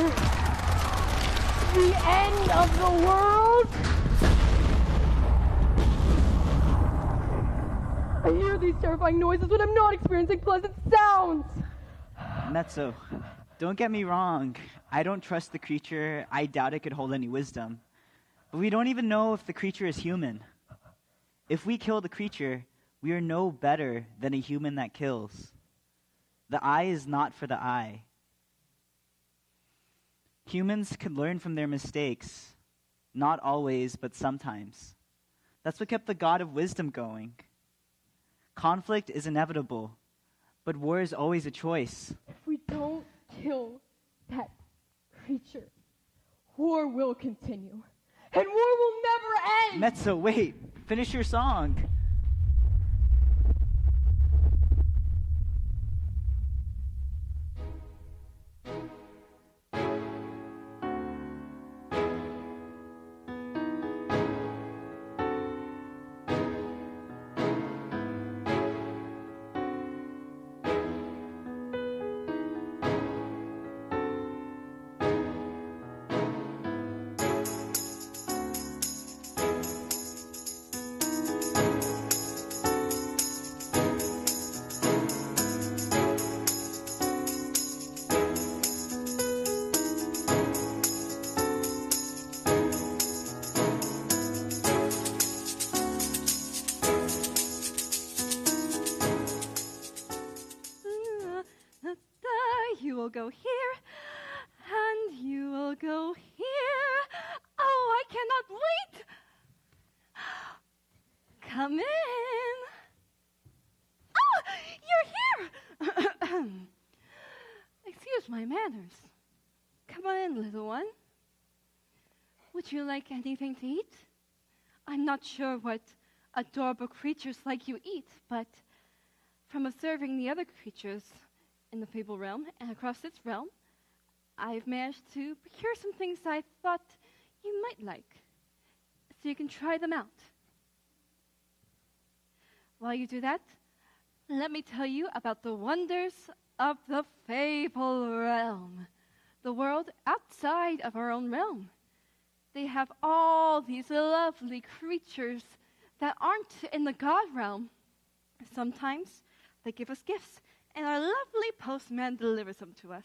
the end of the world? I hear these terrifying noises when I'm not experiencing pleasant sounds. Metzo, don't get me wrong. I don't trust the creature. I doubt it could hold any wisdom. But we don't even know if the creature is human. If we kill the creature, we are no better than a human that kills. The eye is not for the eye. Humans can learn from their mistakes. Not always, but sometimes. That's what kept the god of wisdom going. Conflict is inevitable, but war is always a choice. If we don't kill that creature, war will continue. And war will never end! Metzo, wait. Finish your song. will go here, and you will go here. Oh, I cannot wait. Come in. Oh, you're here. Excuse my manners. Come on in, little one. Would you like anything to eat? I'm not sure what adorable creatures like you eat, but from observing the other creatures in the Fable Realm and across its realm, I've managed to procure some things I thought you might like, so you can try them out. While you do that, let me tell you about the wonders of the Fable Realm, the world outside of our own realm. They have all these lovely creatures that aren't in the God realm. Sometimes they give us gifts, and our lovely Postman delivers them to us.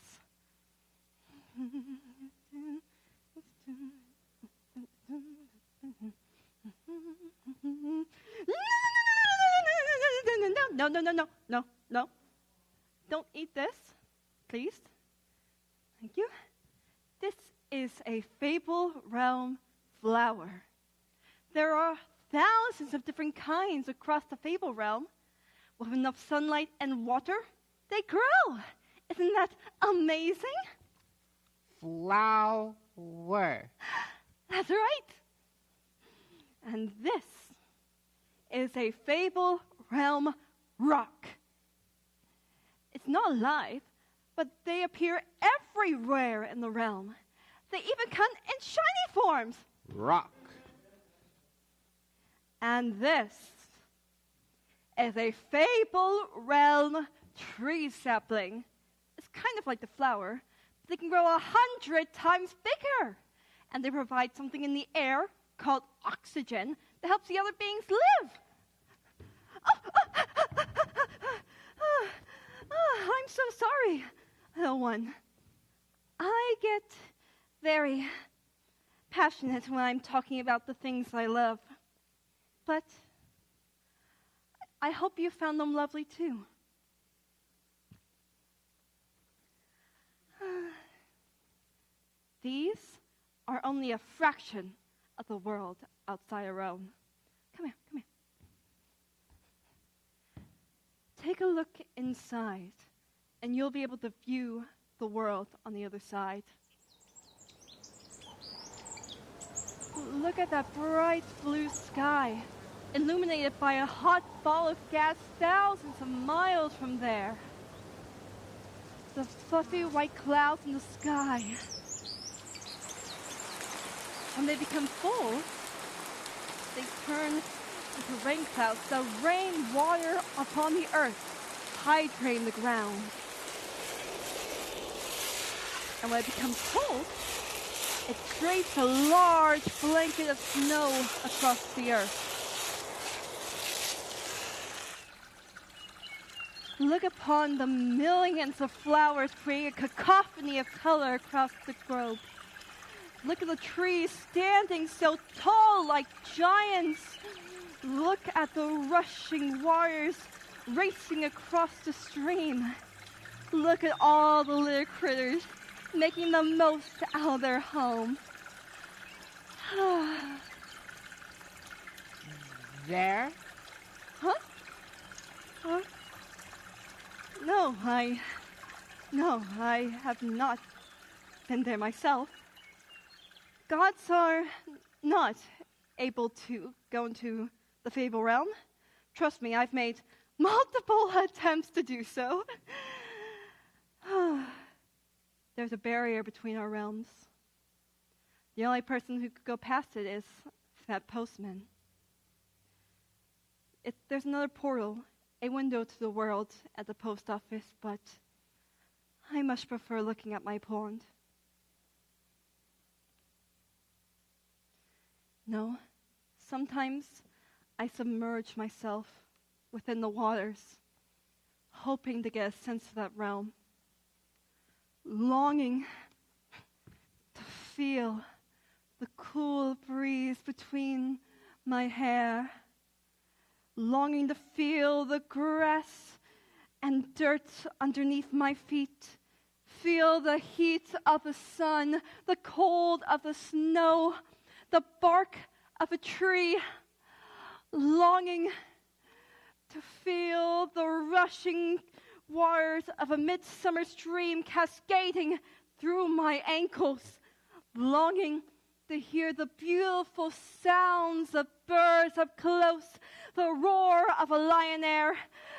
No. Don't eat this, please. Thank you. This is a Fable Realm flower. There are thousands of different kinds across the Fable Realm. With enough sunlight and water, they grow. Isn't that amazing? Flower. That's right. And this is a Fable Realm rock. It's not alive, but they appear everywhere in the realm. They even come in shiny forms. Rock. And this is a Fable Realm tree sapling. It's kind of like the flower. They can grow 100 times bigger. And they provide something in the air called oxygen that helps the other beings live. I'm so sorry, little one. I get very passionate when I'm talking about the things I love. But I hope you found them lovely too. These are only a fraction of the world outside our own. Come here. Take a look inside, and you'll be able to view the world on the other side. Look at that bright blue sky, illuminated by a hot ball of gas thousands of miles from there. The fluffy white clouds in the sky. When they become full, they turn into rain clouds that rain water upon the earth, hydrating the ground. And when it becomes cold, it drapes a large blanket of snow across the earth. Look upon the millions of flowers creating a cacophony of color across the globe. Look at the trees standing so tall like giants. Look at the rushing waters racing across the stream. Look at all the little critters making the most out of their home. There? Huh? No, I have not been there myself. Gods are not able to go into the Fable Realm. Trust me, I've made multiple attempts to do so. There's a barrier between our realms. The only person who could go past it is that Postman. There's another portal, a window to the world at the post office, but I much prefer looking at my pond. No, sometimes I submerge myself within the waters, hoping to get a sense of that realm, longing to feel the cool breeze between my hair, longing to feel the grass and dirt underneath my feet feel the heat of the sun, the cold of the snow, the bark of a tree, longing to feel the rushing waters of a midsummer stream cascading through my ankles, longing to hear the beautiful sounds of birds up close, the roar of a lion air,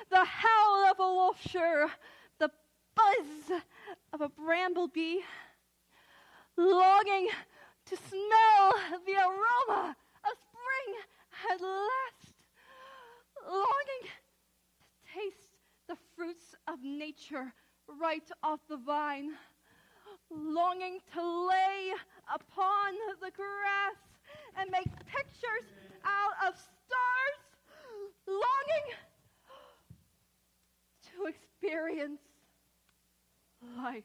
the howl of a wolfshire, the buzz of a bramblebee, longing to smell the aroma of spring at last, longing to taste the fruits of nature right off the vine, longing to lay upon the grass and make pictures out of stars, longing to experience life.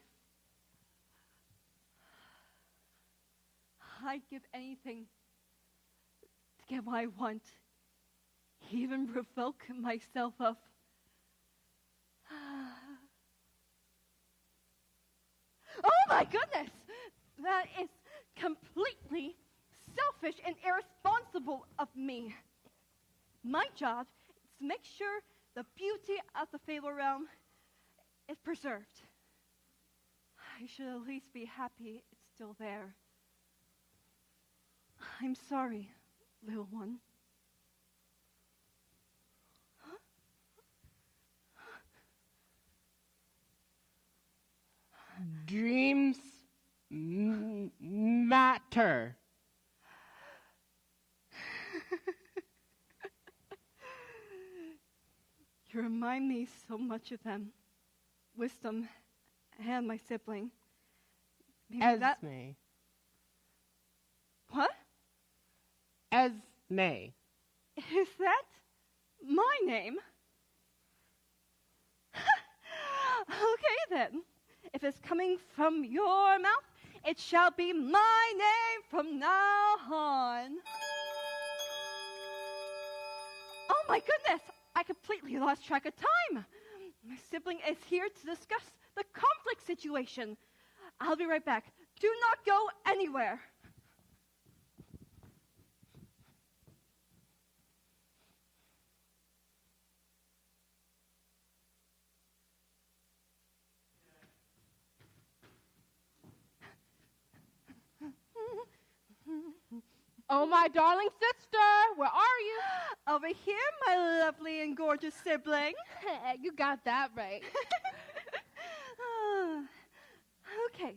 I'd give anything to get what I want, even revoke myself of. Oh my goodness! That is completely selfish and irresponsible of me. My job is to make sure the beauty of the Fable Realm is preserved. I should at least be happy it's still there. I'm sorry, little one. Dreams matter. You remind me so much of them. Wisdom and my sibling. Maybe Esme. What? Esme. Is that my name? Okay then. If it's coming from your mouth, it shall be my name from now on. Oh my goodness, I completely lost track of time. My sibling is here to discuss the conflict situation. I'll be right back. Do not go anywhere. Oh, my darling sister, where are you? Over here, my lovely and gorgeous sibling. You got that right. Okay,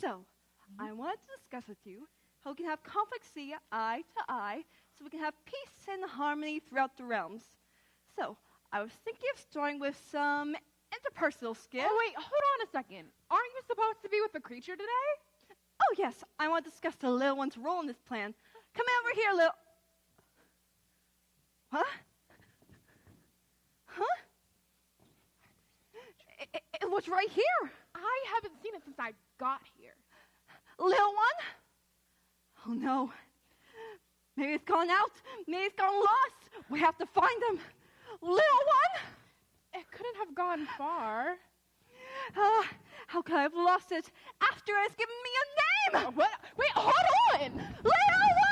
so I wanted to discuss with you how we can have conflict see eye to eye so we can have peace and harmony throughout the realms. So I was thinking of starting with some interpersonal skills. Oh, wait, hold on a second. Aren't you supposed to be with the creature today? Oh, yes, I want to discuss the little one's role in this plan. Come over here, little... Huh? Huh? It was right here. I haven't seen it since I got here. Little one? Oh, no. Maybe it's gone out. Maybe it's gone lost. We have to find them. Little one? It couldn't have gone far. How could I have lost it after it's given me a name? What? Wait, hold on! Little one!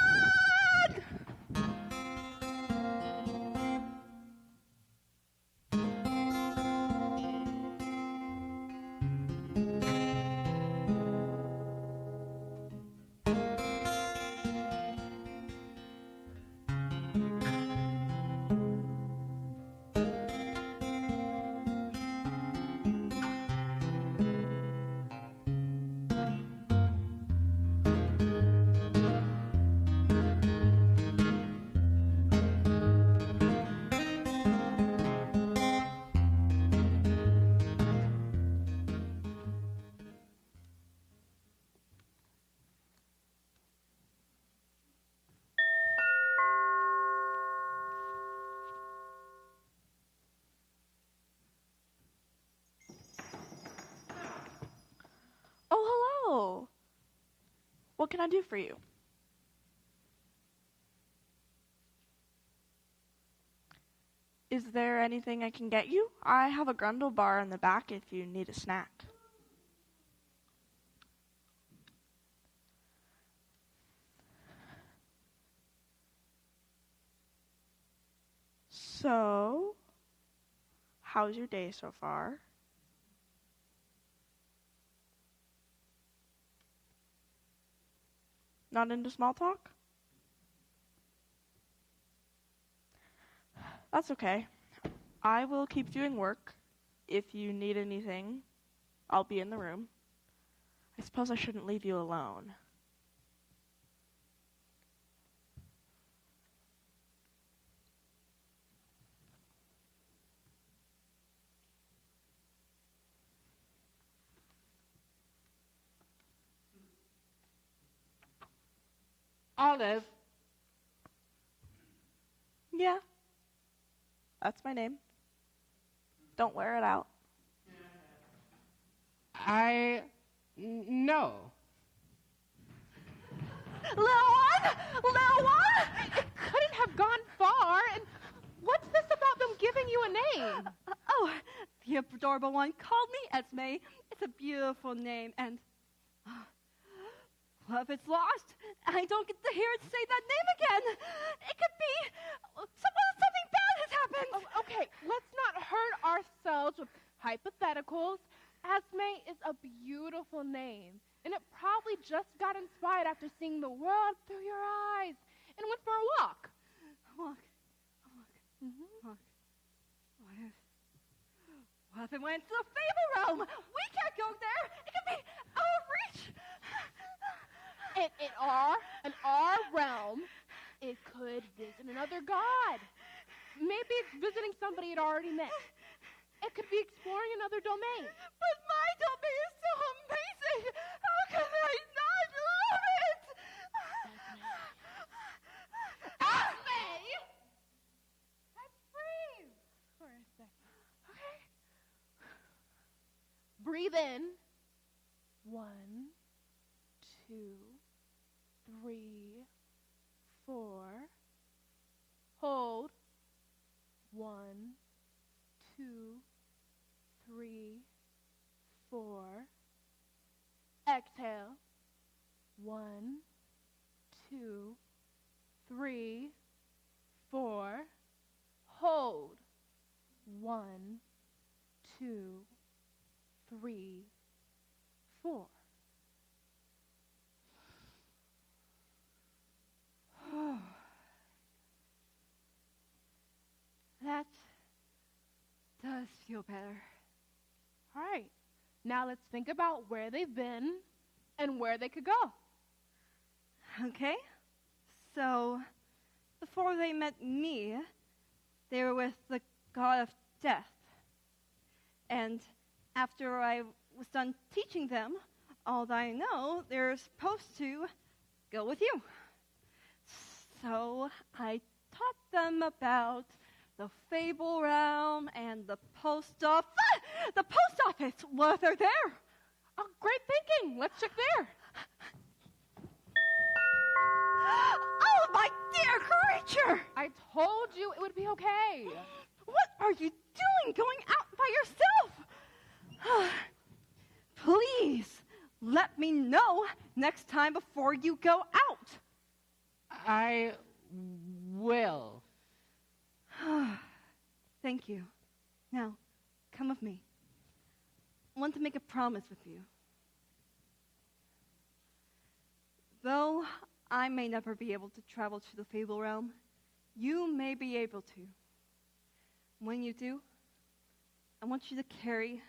Oh, what can I do for you? Is there anything I can get you? I have a grundle bar in the back if you need a snack. So, how's your day so far? Not into small talk? That's okay. I will keep doing work. If you need anything, I'll be in the room. I suppose I shouldn't leave you alone. Olive. Yeah. That's my name. Don't wear it out. No. Little one! Little one! It couldn't have gone far. And what's this about them giving you a name? Oh, the adorable one called me Esme. It's a beautiful name, and well, if it's lost, I don't get to hear it say that name again. It could be something bad has happened. Oh, okay, let's not hurt ourselves with hypotheticals. Esme is a beautiful name, and it probably just got inspired after seeing the world through your eyes and went for a walk. Walk. Mm-hmm. Walk. What if it went to the Fable Realm? We can't go there. It could be out of reach. In our realm, it could visit another god. Maybe it's visiting somebody it already met. It could be exploring another domain. But my domain is so amazing. How can I not love it? Esme! Let's breathe for a second. Okay. Breathe in. 1, 2, 3, 4. Hold. 1, 2, 3, 4. Exhale. 1, 2, 3, 4. Hold. 1, 2, 3, 4. That does feel better. All right. Now let's think about where they've been and where they could go. Okay. So, before they met me, they were with the god of death. And after I was done teaching them all that I know, they're supposed to go with you. So I taught them about the Fable Realm and the post office. The post office! Well, they're there. Oh, great thinking. Let's check there. Oh, my dear creature! I told you it would be okay. What are you doing going out by yourself? Please, let me know next time before you go out. I will. Thank you. Now, come with me. I want to make a promise with you. Though I may never be able to travel to the Fable Realm, you may be able to. When you do, I want you to carry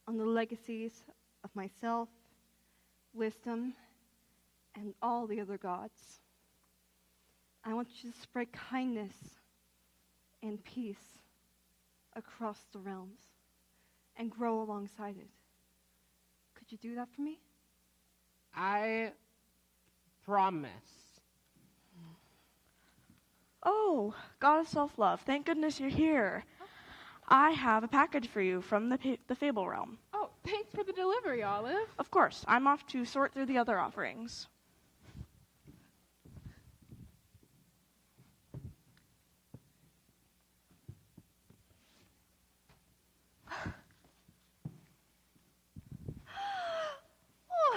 on the legacies of myself, wisdom, and all the other gods. I want you to spread kindness and peace across the realms and grow alongside it. Could you do that for me? I promise. Oh, God of Self-Love, thank goodness you're here. I have a package for you from the Fable Realm. Oh, thanks for the delivery, Olive. Of course, I'm off to sort through the other offerings.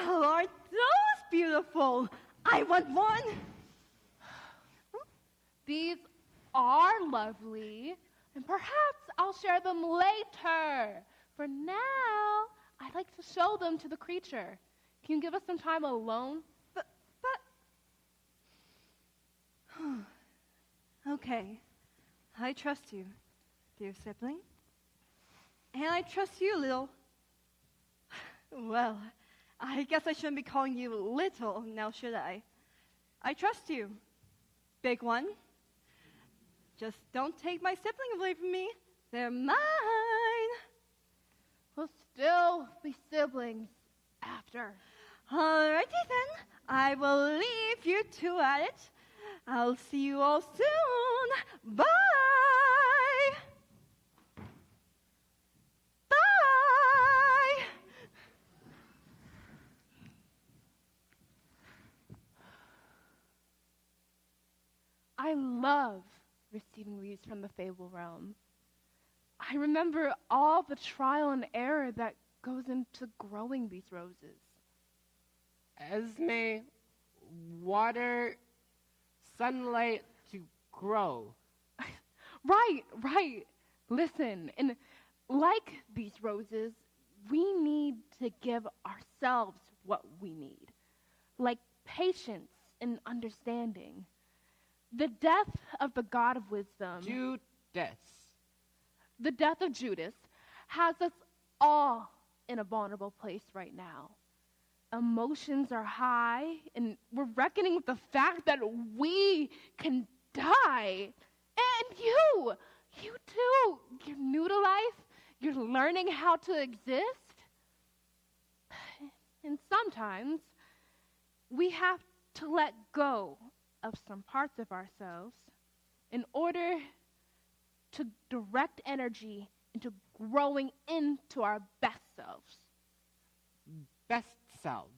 Oh, aren't those beautiful? I want one. These are lovely, and perhaps I'll share them later. For now, I'd like to show them to the creature. Can you give us some time alone? But... Okay. I trust you, dear sibling. And I trust you, little... Well, I guess I shouldn't be calling you little now, should I? I trust you, big one. Just don't take my sibling away from me. They're mine. We'll still be siblings after. Alrighty then. I will leave you two at it. I'll see you all soon. Bye. Bye. I love receiving these from the Fable Realm. I remember all the trial and error that goes into growing these roses. Esme, water, sunlight to grow. Right. Listen, and like these roses, we need to give ourselves what we need, like patience and understanding. The death of the God of Wisdom, the death of Judas, has us all in a vulnerable place right now. Emotions are high, and we're reckoning with the fact that we can die. And you too, you're new to life, you're learning how to exist. And sometimes we have to let go of some parts of ourselves in order to direct energy into growing into our best selves. Best selves.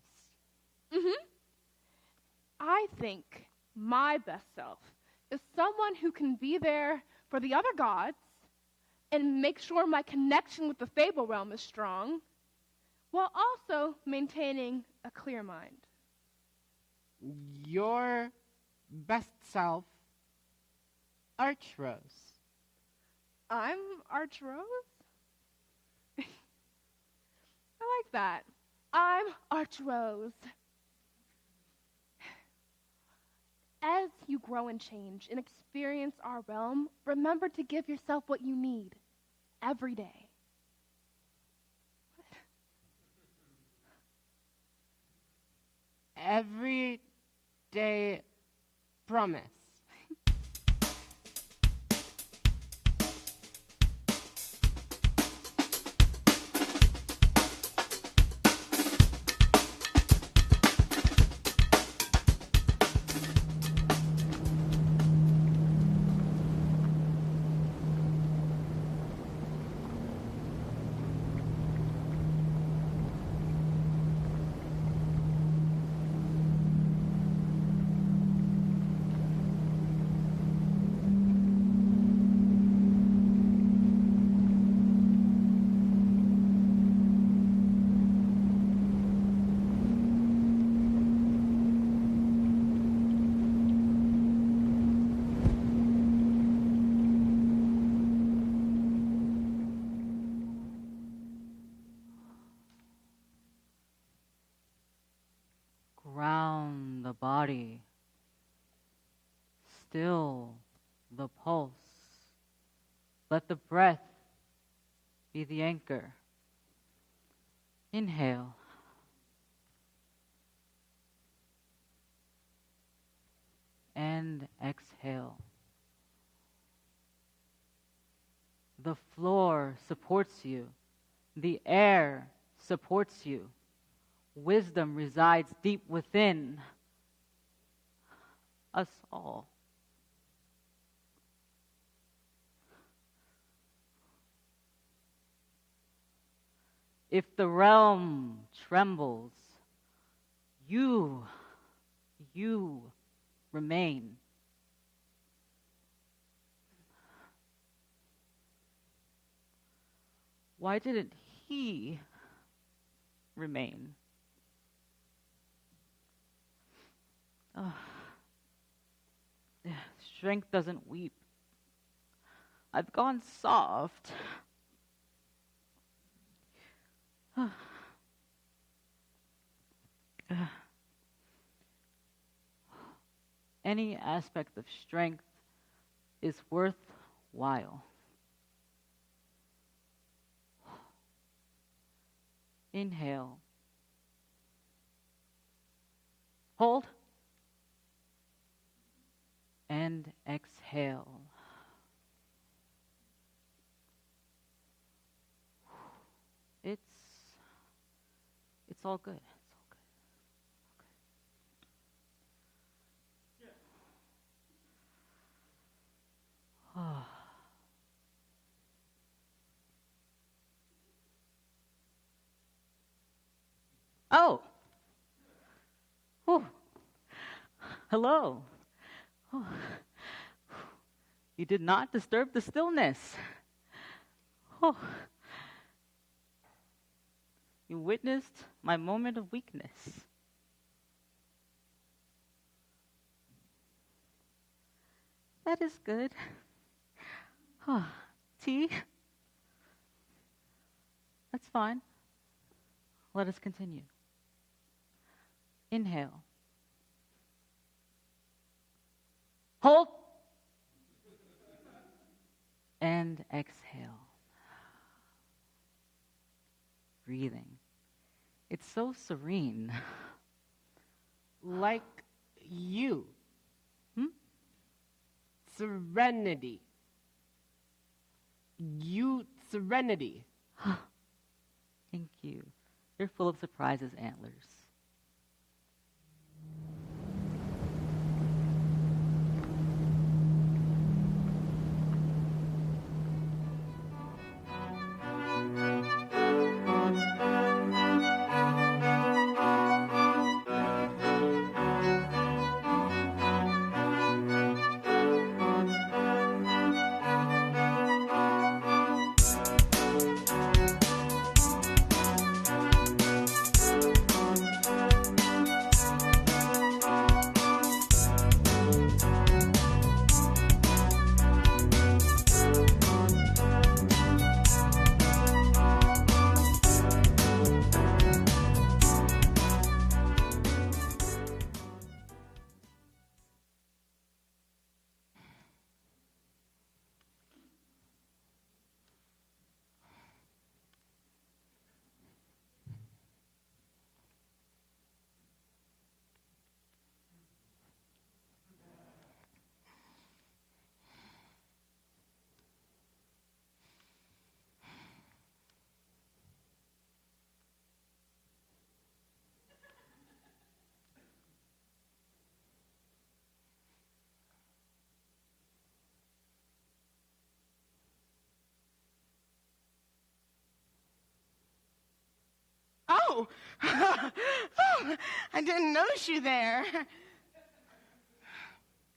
I think my best self is someone who can be there for the other gods and make sure my connection with the Fable Realm is strong, while also maintaining a clear mind. Your best self, Archrose. I'm Archrose? I like that. I'm Archrose. As you grow and change and experience our realm, remember to give yourself what you need every day. Every day promise. Ground the body, still the pulse. Let the breath be the anchor. Inhale. And exhale. The floor supports you. The air supports you. Wisdom resides deep within us all. If the realm trembles, you remain. Why didn't he remain? Strength doesn't weep. I've gone soft. Any aspect of strength is worthwhile. Inhale. Hold. And exhale. It's all good. Oh. Oh. Hello. Oh. You did not disturb the stillness. Oh. You witnessed my moment of weakness. That is good. Oh. Tea? That's fine. Let us continue. Inhale. Hold. And exhale. Breathing. It's so serene. Like you. Serenity. You serenity. Thank you. You're full of surprises, Antlers. Oh, oh, I didn't notice you there.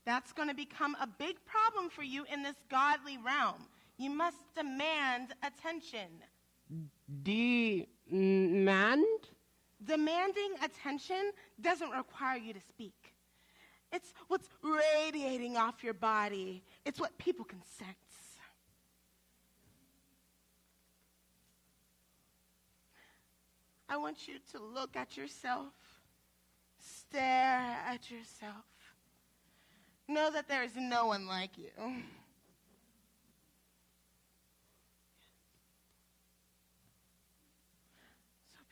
That's going to become a big problem for you in this godly realm. You must demand attention. Demand? Demanding attention doesn't require you to speak. It's what's radiating off your body. It's what people can sense. I want you to look at yourself, stare at yourself. Know that there is no one like you. So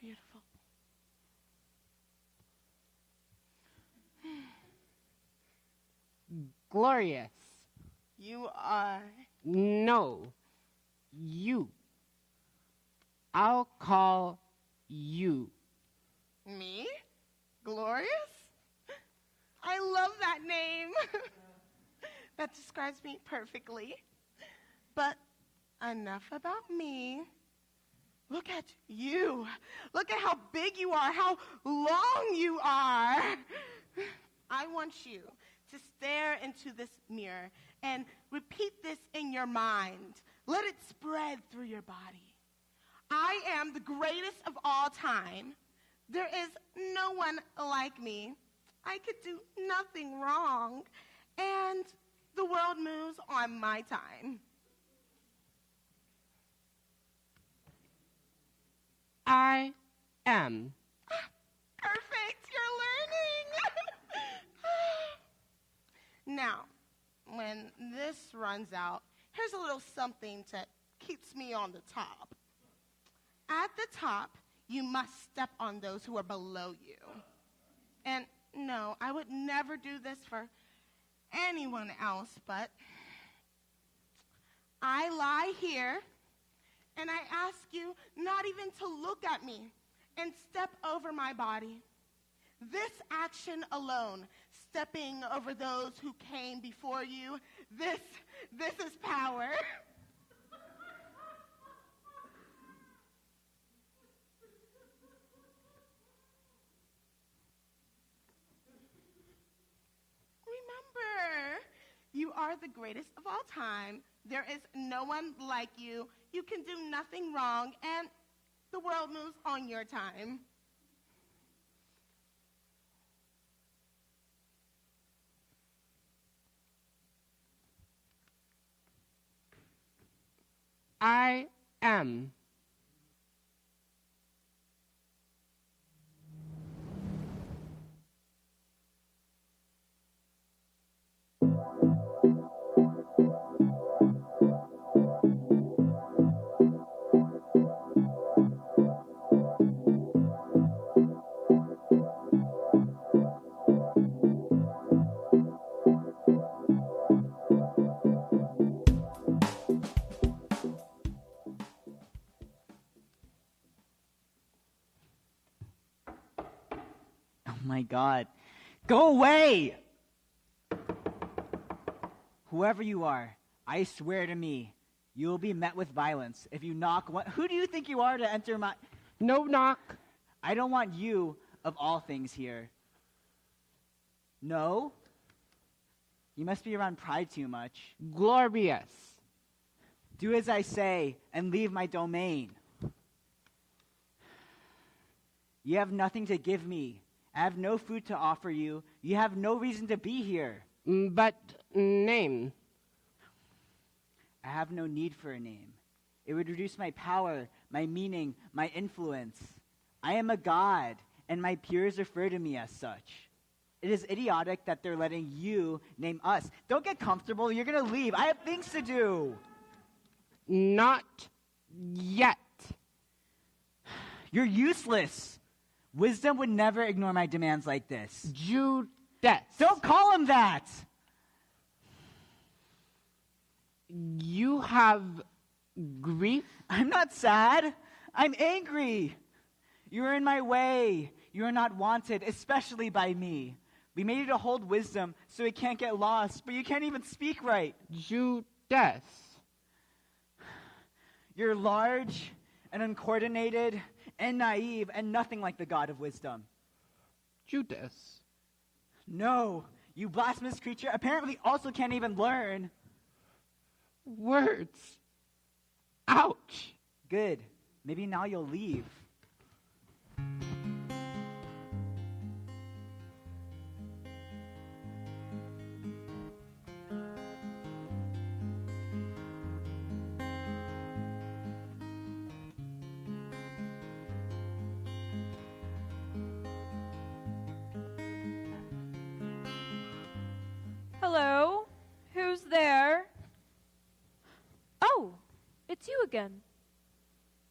beautiful. Glorious. You are. No. You. I'll call you. Me? Glorious? I love that name. That describes me perfectly. But enough about me. Look at you. Look at how big you are, how long you are. I want you to stare into this mirror and repeat this in your mind. Let it spread through your body. I am the greatest of all time. There is no one like me. I could do nothing wrong. And the world moves on my time. am. Perfect, you're learning. Now, when this runs out, here's a little something that keeps me on the top. At the top, you must step on those who are below you. And no, I would never do this for anyone else, but I lie here, and I ask you not even to look at me and step over my body. This action alone, stepping over those who came before you, this is power. Remember, you are the greatest of all time. There is no one like you. You can do nothing wrong, and the world moves on your time. I am. Oh my God. Go away! Whoever you are, I swear to me, you will be met with violence. If you knock one, who do you think you are to enter my... No knock. I don't want you, of all things, here. No? You must be around pride too much. Glorious. Do as I say and leave my domain. You have nothing to give me. I have no food to offer you. You have no reason to be here. But name. I have no need for a name. It would reduce my power, my meaning, my influence. I am a god, and my peers refer to me as such. It is idiotic that they're letting you name us. Don't get comfortable. You're going to leave. I have things to do. Not yet. You're useless. Wisdom would never ignore my demands like this. Judas. Don't call him that. You have grief? I'm not sad. I'm angry. You're in my way. You are not wanted, especially by me. We made you to hold wisdom so it can't get lost, but you can't even speak right. Judas. You're large and uncoordinated and naive and nothing like the God of wisdom. Judas. No, you blasphemous creature apparently also can't even learn. Words. Ouch. Good. Maybe now you'll leave. Hello? Who's there? Oh, it's you again.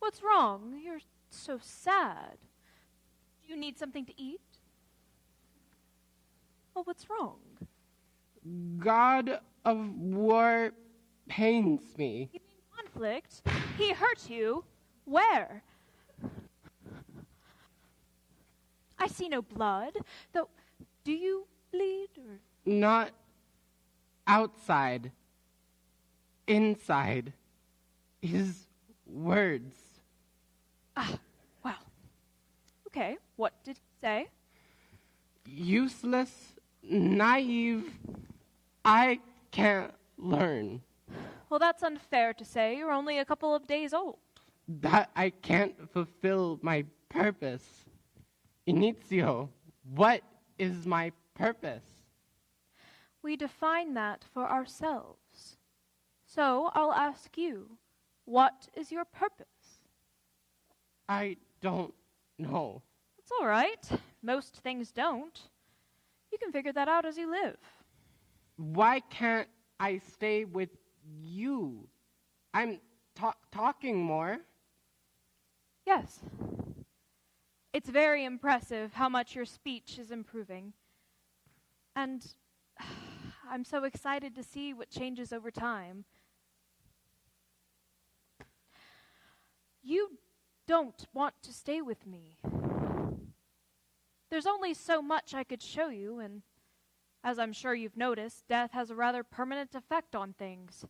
What's wrong? You're so sad. Do you need something to eat? Oh, what's wrong? God of war pains me. You mean conflict? He hurt you? Where? I see no blood, though. Do you bleed? Or? Not outside. Inside. His words. Ah, wow. Okay, what did he say? Useless, naive, I can't learn. Well, that's unfair to say. You're only a couple of days old. That I can't fulfill my purpose. Inizio, what is my purpose? We define that for ourselves. So I'll ask you, what is your purpose? I don't know. It's all right. Most things don't. You can figure that out as you live. Why can't I stay with you? I'm talking more. Yes. It's very impressive how much your speech is improving. And I'm so excited to see what changes over time. You don't want to stay with me. There's only so much I could show you, and as I'm sure you've noticed, death has a rather permanent effect on things.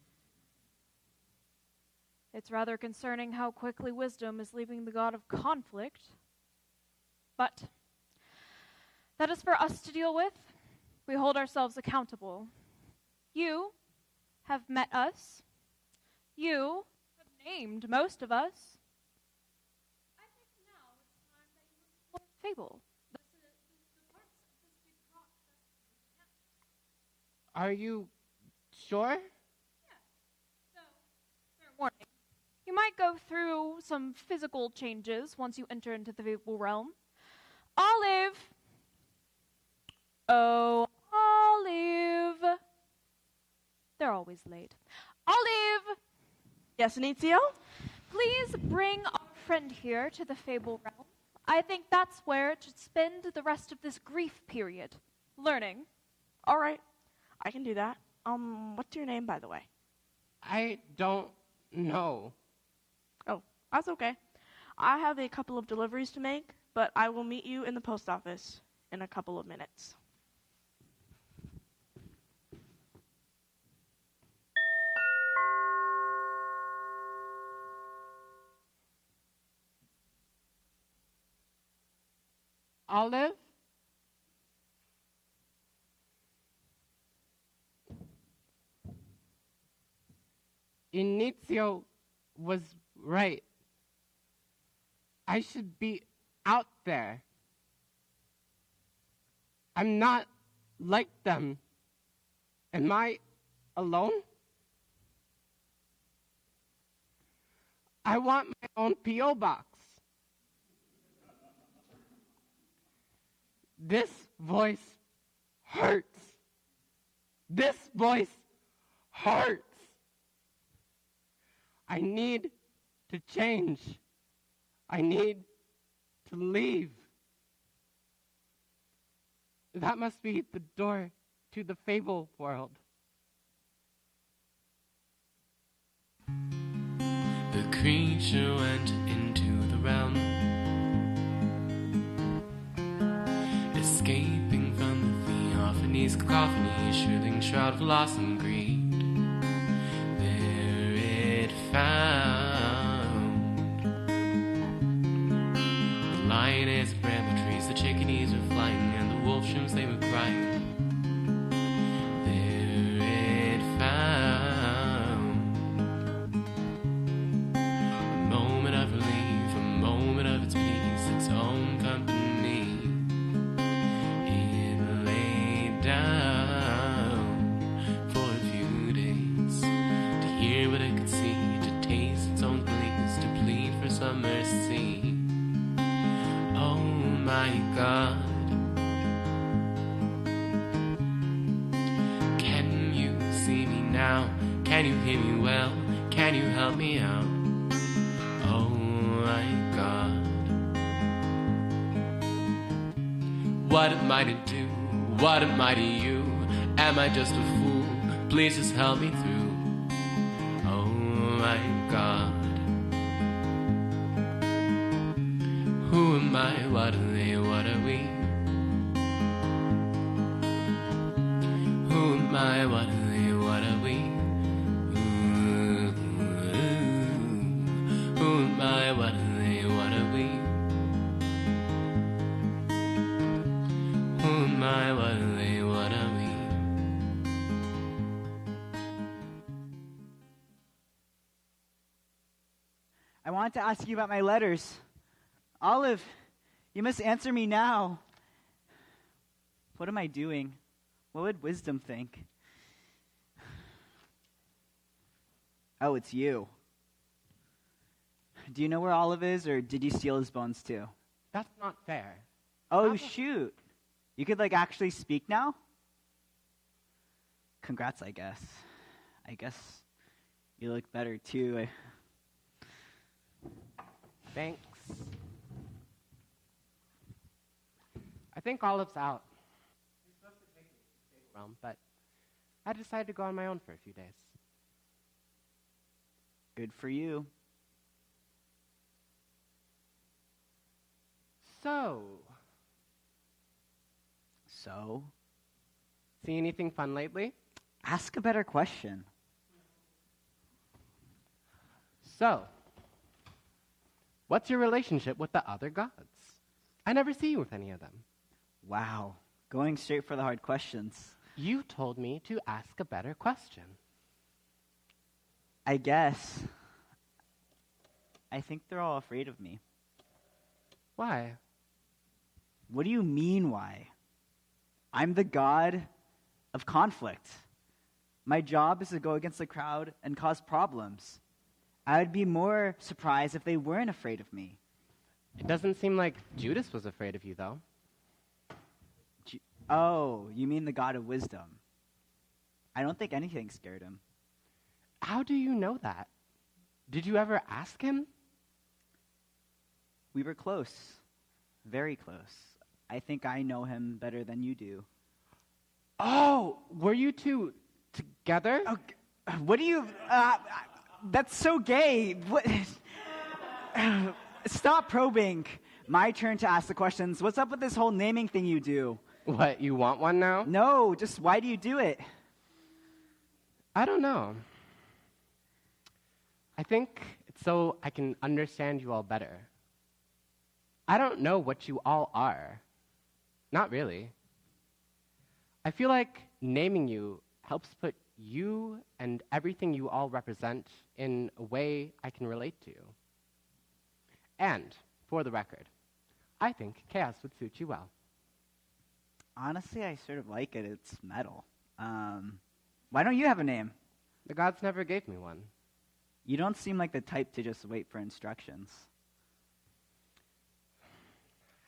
It's rather concerning how quickly wisdom is leaving the god of conflict. But that is for us to deal with. We hold ourselves accountable. You have met us. You have named most of us. I think now it's time that you explore Fable. The parts of this big rock that Are you sure? So, fair warning. You might go through some physical changes once you enter into the Fable Realm. Olive! Oh, Olive! They're always late. Olive! Yes, Enezio? Please bring our friend here to the Fable Realm. I think that's where it should spend the rest of this grief period. Learning. All right. I can do that. What's your name, by the way? I don't know. Oh, that's okay. I have a couple of deliveries to make, but I will meet you in the post office in a couple of minutes. Olive? Enezio was right. I should be out there. I'm not like them. Am I alone? I want my own P.O. box. This voice hurts. This voice hurts. I need to change. I need to leave. That must be the door to the Fable world. The creature went into the realm, escaping from the theophany's cacophony, shrilling shroud of loss and greed. There it found the lioness, bramble trees, the chickadees were flying, and the wolf shrimps they were crying. There it found a moment of relief, a moment of its peace, its own company. It lay down for a few days to hear what it could see, to taste its own pleas, to plead for some mercy. Oh my God, can you see me now? Can you hear me well? Can you help me out? Oh my God, what am I to do? What am I to you? Am I just a fool? Please just help me through. Oh my God, who am I? What are they? What are we? Who am I? What are they? What are we? Who am I? What are they? What are we? Who am I? What are they? What are we? I want to ask you about my letters. Olive, you must answer me now. What am I doing? What would wisdom think? Oh, it's you. Do you know where Olive is, or did you steal his bones too? That's not fair. Oh, shoot. You could, like, actually speak now? Congrats, I guess. I guess you look better, too. Thanks. I think Olive's out. She's supposed to take me to the Fable Realm, but I decided to go on my own for a few days. Good for you. So, see anything fun lately? Ask a better question. So, what's your relationship with the other gods? I never see you with any of them. Wow. Going straight for the hard questions. You told me to ask a better question. I guess. I think they're all afraid of me. Why? What do you mean, why? I'm the god of conflict. My job is to go against the crowd and cause problems. I would be more surprised if they weren't afraid of me. It doesn't seem like Judas was afraid of you, though. Oh, you mean the god of wisdom. I don't think anything scared him. How do you know that? Did you ever ask him? We were close. Very close. I think I know him better than you do. Oh, were you two together? Oh, what do you... that's so gay. What? Stop probing. My turn to ask the questions. What's up with this whole naming thing you do? What, you want one now? No, just why do you do it? I don't know. I think it's so I can understand you all better. I don't know what you all are. Not really. I feel like naming you helps put you and everything you all represent in a way I can relate to. And, for the record, I think chaos would suit you well. Honestly, I sort of like it. It's metal. Why don't you have a name? The gods never gave me one. You don't seem like the type to just wait for instructions.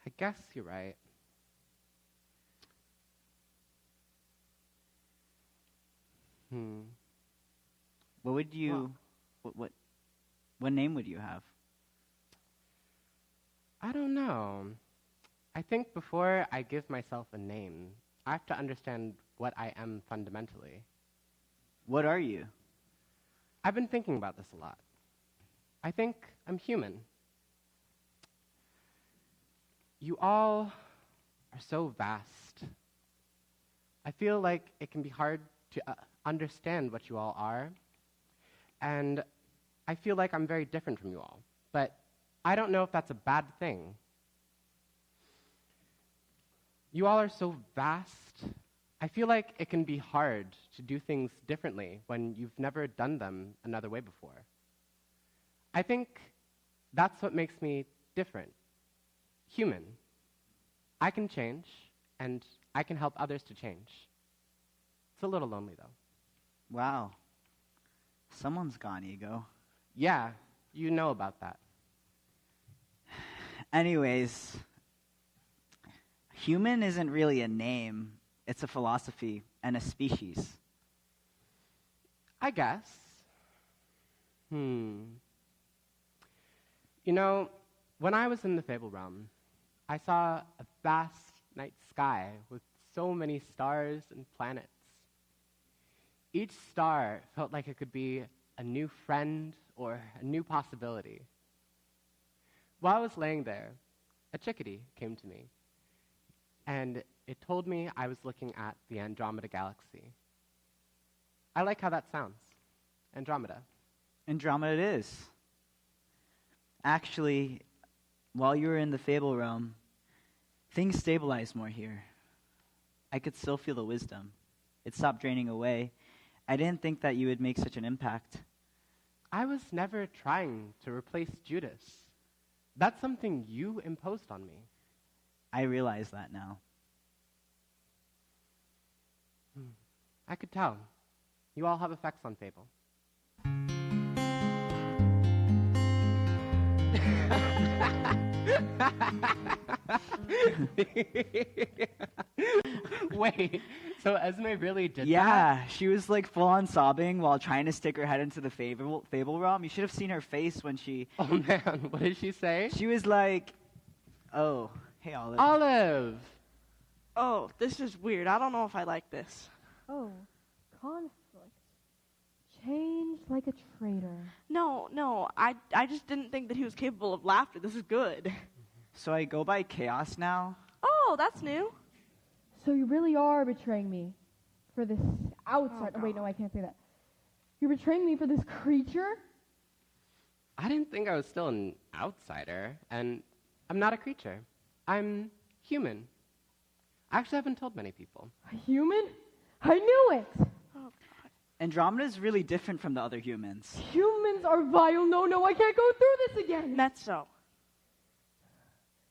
I guess you're right. What would you... What name would you have? I don't know. I think before I give myself a name, I have to understand what I am fundamentally. What are you? I've been thinking about this a lot. I think I'm human. You all are so vast. I feel like it can be hard to understand what you all are, and I feel like I'm very different from you all, but I don't know if that's a bad thing. You all are so vast. I feel like it can be hard to do things differently when you've never done them another way before. I think that's what makes me different. Human. I can change, and I can help others to change. It's a little lonely, though. Wow. Someone's gone, ego. Yeah, you know about that. Anyways, human isn't really a name. It's a philosophy and a species. I guess. You know, when I was in the Fable Realm, I saw a vast night sky with so many stars and planets. Each star felt like it could be a new friend or a new possibility. While I was laying there, a chickadee came to me, and it told me I was looking at the Andromeda Galaxy. I like how that sounds. Andromeda. Andromeda it is. Actually, while you were in the Fable Realm, things stabilized more here. I could still feel the wisdom. It stopped draining away. I didn't think that you would make such an impact. I was never trying to replace Judas. That's something you imposed on me. I realize that now. I could tell. You all have effects on Fable. Wait, so Esme really did that? Yeah, she was like full on sobbing while trying to stick her head into the Fable Realm. You should have seen her face when she. Oh man, what did she say? She was like, "Oh, hey Olive." Olive! Oh, this is weird. I don't know if I like this. Oh, conflict. Change like a traitor. No, I just didn't think that he was capable of laughter. This is good. So I go by Chaos now? Oh, that's new. So you really are betraying me for this outside. Oh, wait, no, I can't say that. You're betraying me for this creature? I didn't think I was still an outsider, and I'm not a creature. I'm human. I actually haven't told many people. A human? I knew it! Andromeda's really different from the other humans. Humans are vile. No, I can't go through this again. Metzo.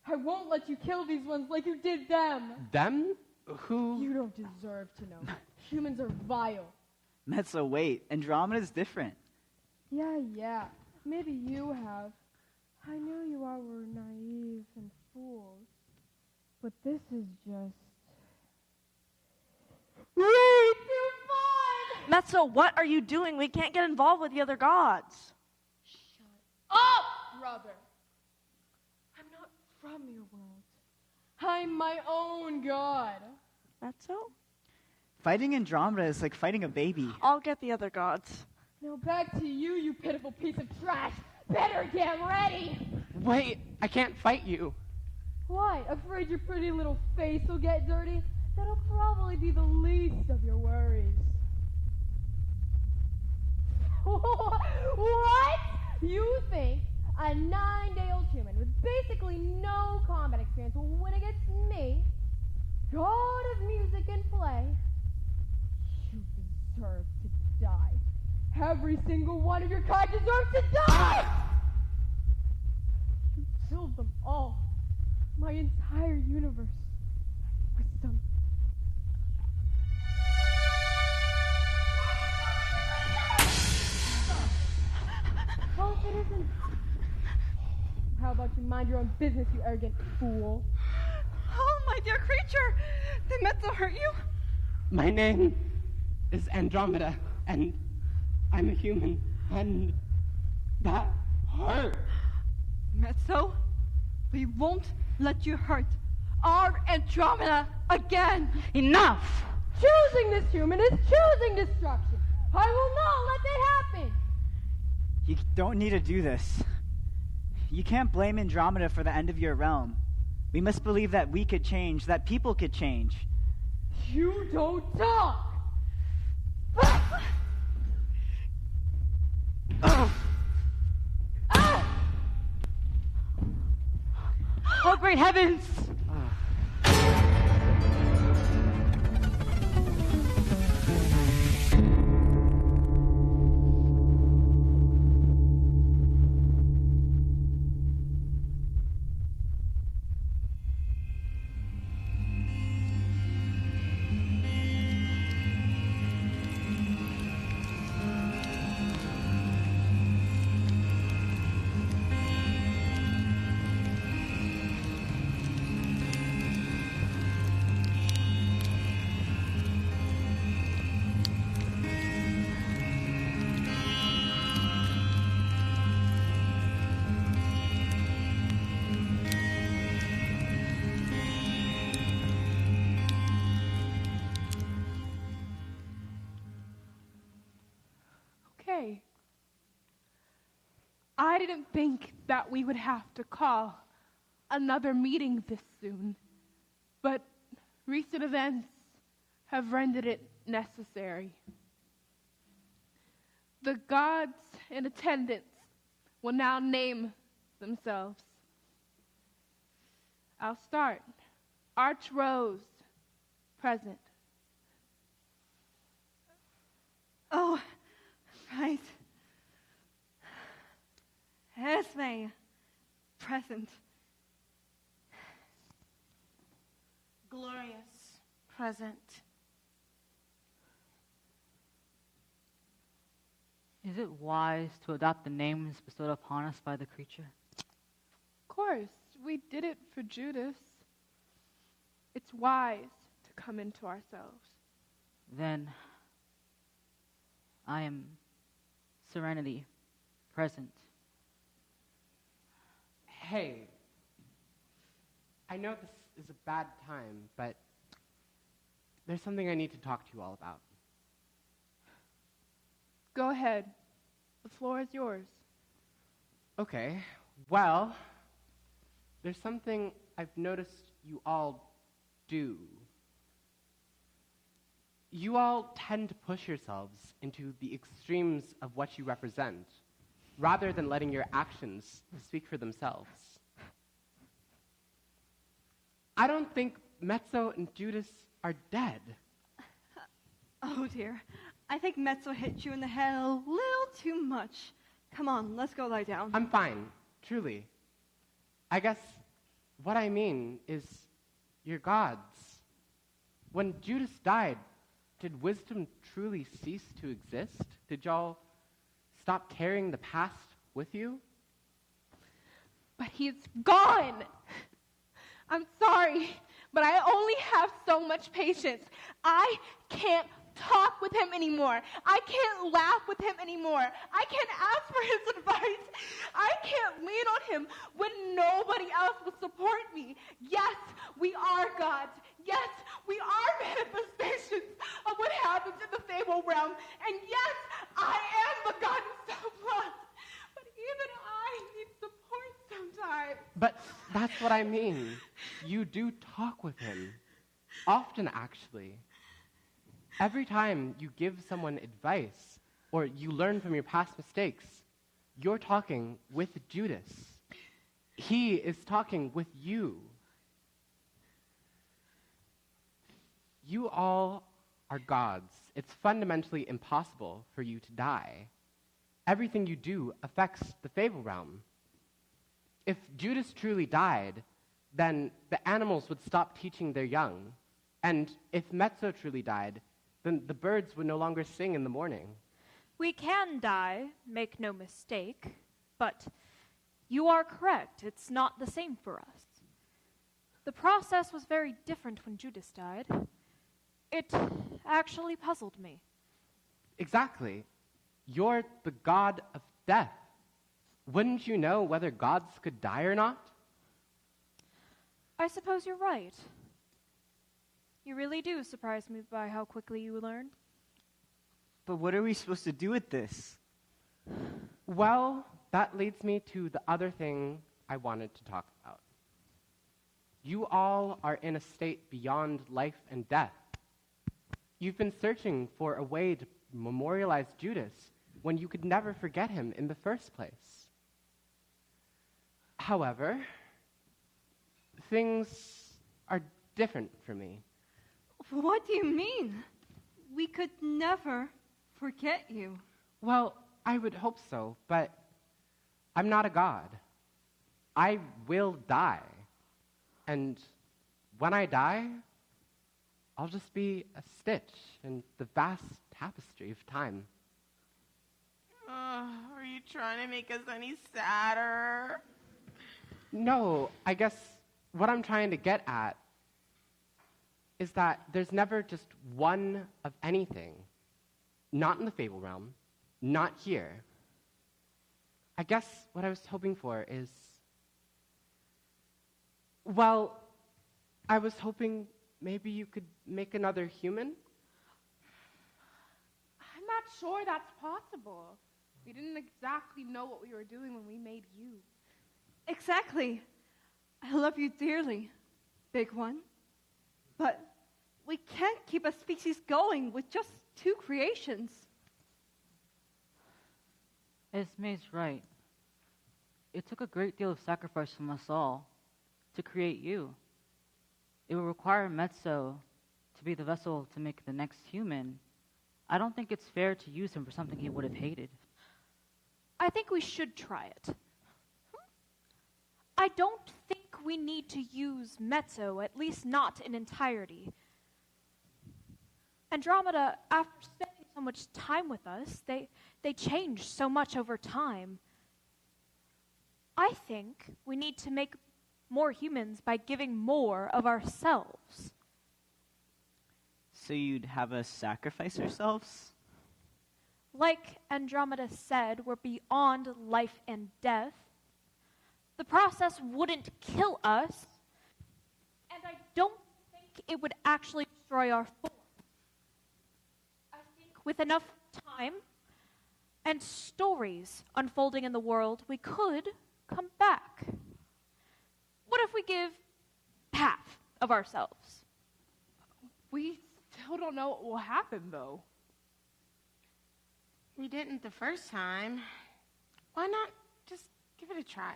I won't let you kill these ones like you did them. Them? Who? You don't deserve to know. Humans are vile. Metzo, wait. Andromeda's different. Yeah. Maybe you have. I knew you all were naive and fools. But this is just way too fun! Metzo, what are you doing? We can't get involved with the other gods. Shut up, brother. I'm not from your world. I'm my own god. Metzo? Fighting Andromeda is like fighting a baby. I'll get the other gods. Now back to you, you pitiful piece of trash. Better get ready. Wait, I can't fight you. What? Afraid your pretty little face will get dirty? That'll probably be the least of your worries. What? You think a 9-day-old human with basically no combat experience will win against me, god of music and play? You deserve to die. Every single one of your kind deserves to die! You killed them all. My entire universe. Wisdom. Oh, it isn't. How about you mind your own business, you arrogant fool? Oh, my dear creature! Did Metzo hurt you? My name is Andromeda, and I'm a human, and that hurt. Metzo, we won't let you hurt our Andromeda again. Enough! Choosing this human is choosing destruction. I will not let that happen. You don't need to do this. You can't blame Andromeda for the end of your realm. We must believe that we could change, that people could change. You don't talk! Oh, great heavens! I didn't think that we would have to call another meeting this soon, but recent events have rendered it necessary. The gods in attendance will now name themselves. I'll start. Archrose, present. Oh, right. Esme, present. Glorious, present. Is it wise to adopt the names bestowed upon us by the creature? Of course, we did it for Judas. It's wise to come into ourselves. Then I am serenity, present. Hey, I know this is a bad time, but there's something I need to talk to you all about. Go ahead. The floor is yours. Okay, well, there's something I've noticed you all do. You all tend to push yourselves into the extremes of what you represent, rather than letting your actions speak for themselves. I don't think Metzo and Judas are dead. Oh dear. I think Metzo hit you in the head a little too much. Come on, let's go lie down. I'm fine, truly. I guess what I mean is you're gods. When Judas died, did wisdom truly cease to exist? Did y'all stop carrying the past with you? But he's gone. I'm sorry, but I only have so much patience. I can't talk with him anymore. I can't laugh with him anymore. I can't ask for his advice. I can't lean on him when nobody else will support me. Yes, we are gods. Yes, we are manifestations of what happens in the Fable Realm. And yes, I am the god of self-love. But even I need support sometimes. But that's what I mean. You do talk with him. Often, actually. Every time you give someone advice or you learn from your past mistakes, you're talking with Judas. He is talking with you. You all are gods. It's fundamentally impossible for you to die. Everything you do affects the Fable Realm. If Judas truly died, then the animals would stop teaching their young. And if Metzo truly died, then the birds would no longer sing in the morning. We can die, make no mistake, but you are correct. It's not the same for us. The process was very different when Judas died. It actually puzzled me. Exactly. You're the god of death. Wouldn't you know whether gods could die or not? I suppose you're right. You really do surprise me by how quickly you learn. But what are we supposed to do with this? Well, that leads me to the other thing I wanted to talk about. You all are in a state beyond life and death. You've been searching for a way to memorialize Judas when you could never forget him in the first place. However, things are different for me. What do you mean? We could never forget you. Well, I would hope so, but I'm not a god. I will die. And when I die, I'll just be a stitch in the vast tapestry of time. Are you trying to make us any sadder? No, I guess what I'm trying to get at is that there's never just one of anything. Not in the Fable Realm, not here. I guess what I was hoping for is, well, I was hoping maybe you could make another human? I'm not sure that's possible. We didn't exactly know what we were doing when we made you. Exactly. I love you dearly, big one. But we can't keep a species going with just 2 creations. Esme's right. It took a great deal of sacrifice from us all to create you. It will require Metzo to be the vessel to make the next human. I don't think it's fair to use him for something he would have hated. I think we should try it. I don't think we need to use Metzo, at least not in entirety. Andromeda, after spending so much time with us, they change so much over time. I think we need to make more humans by giving more of ourselves. So you'd have us sacrifice ourselves? Like Andromeda said, we're beyond life and death. The process wouldn't kill us, and I don't think it would actually destroy our form. I think with enough time and stories unfolding in the world, we could come back. What if we give half of ourselves? We still don't know what will happen, though. We didn't the first time. Why not just give it a try?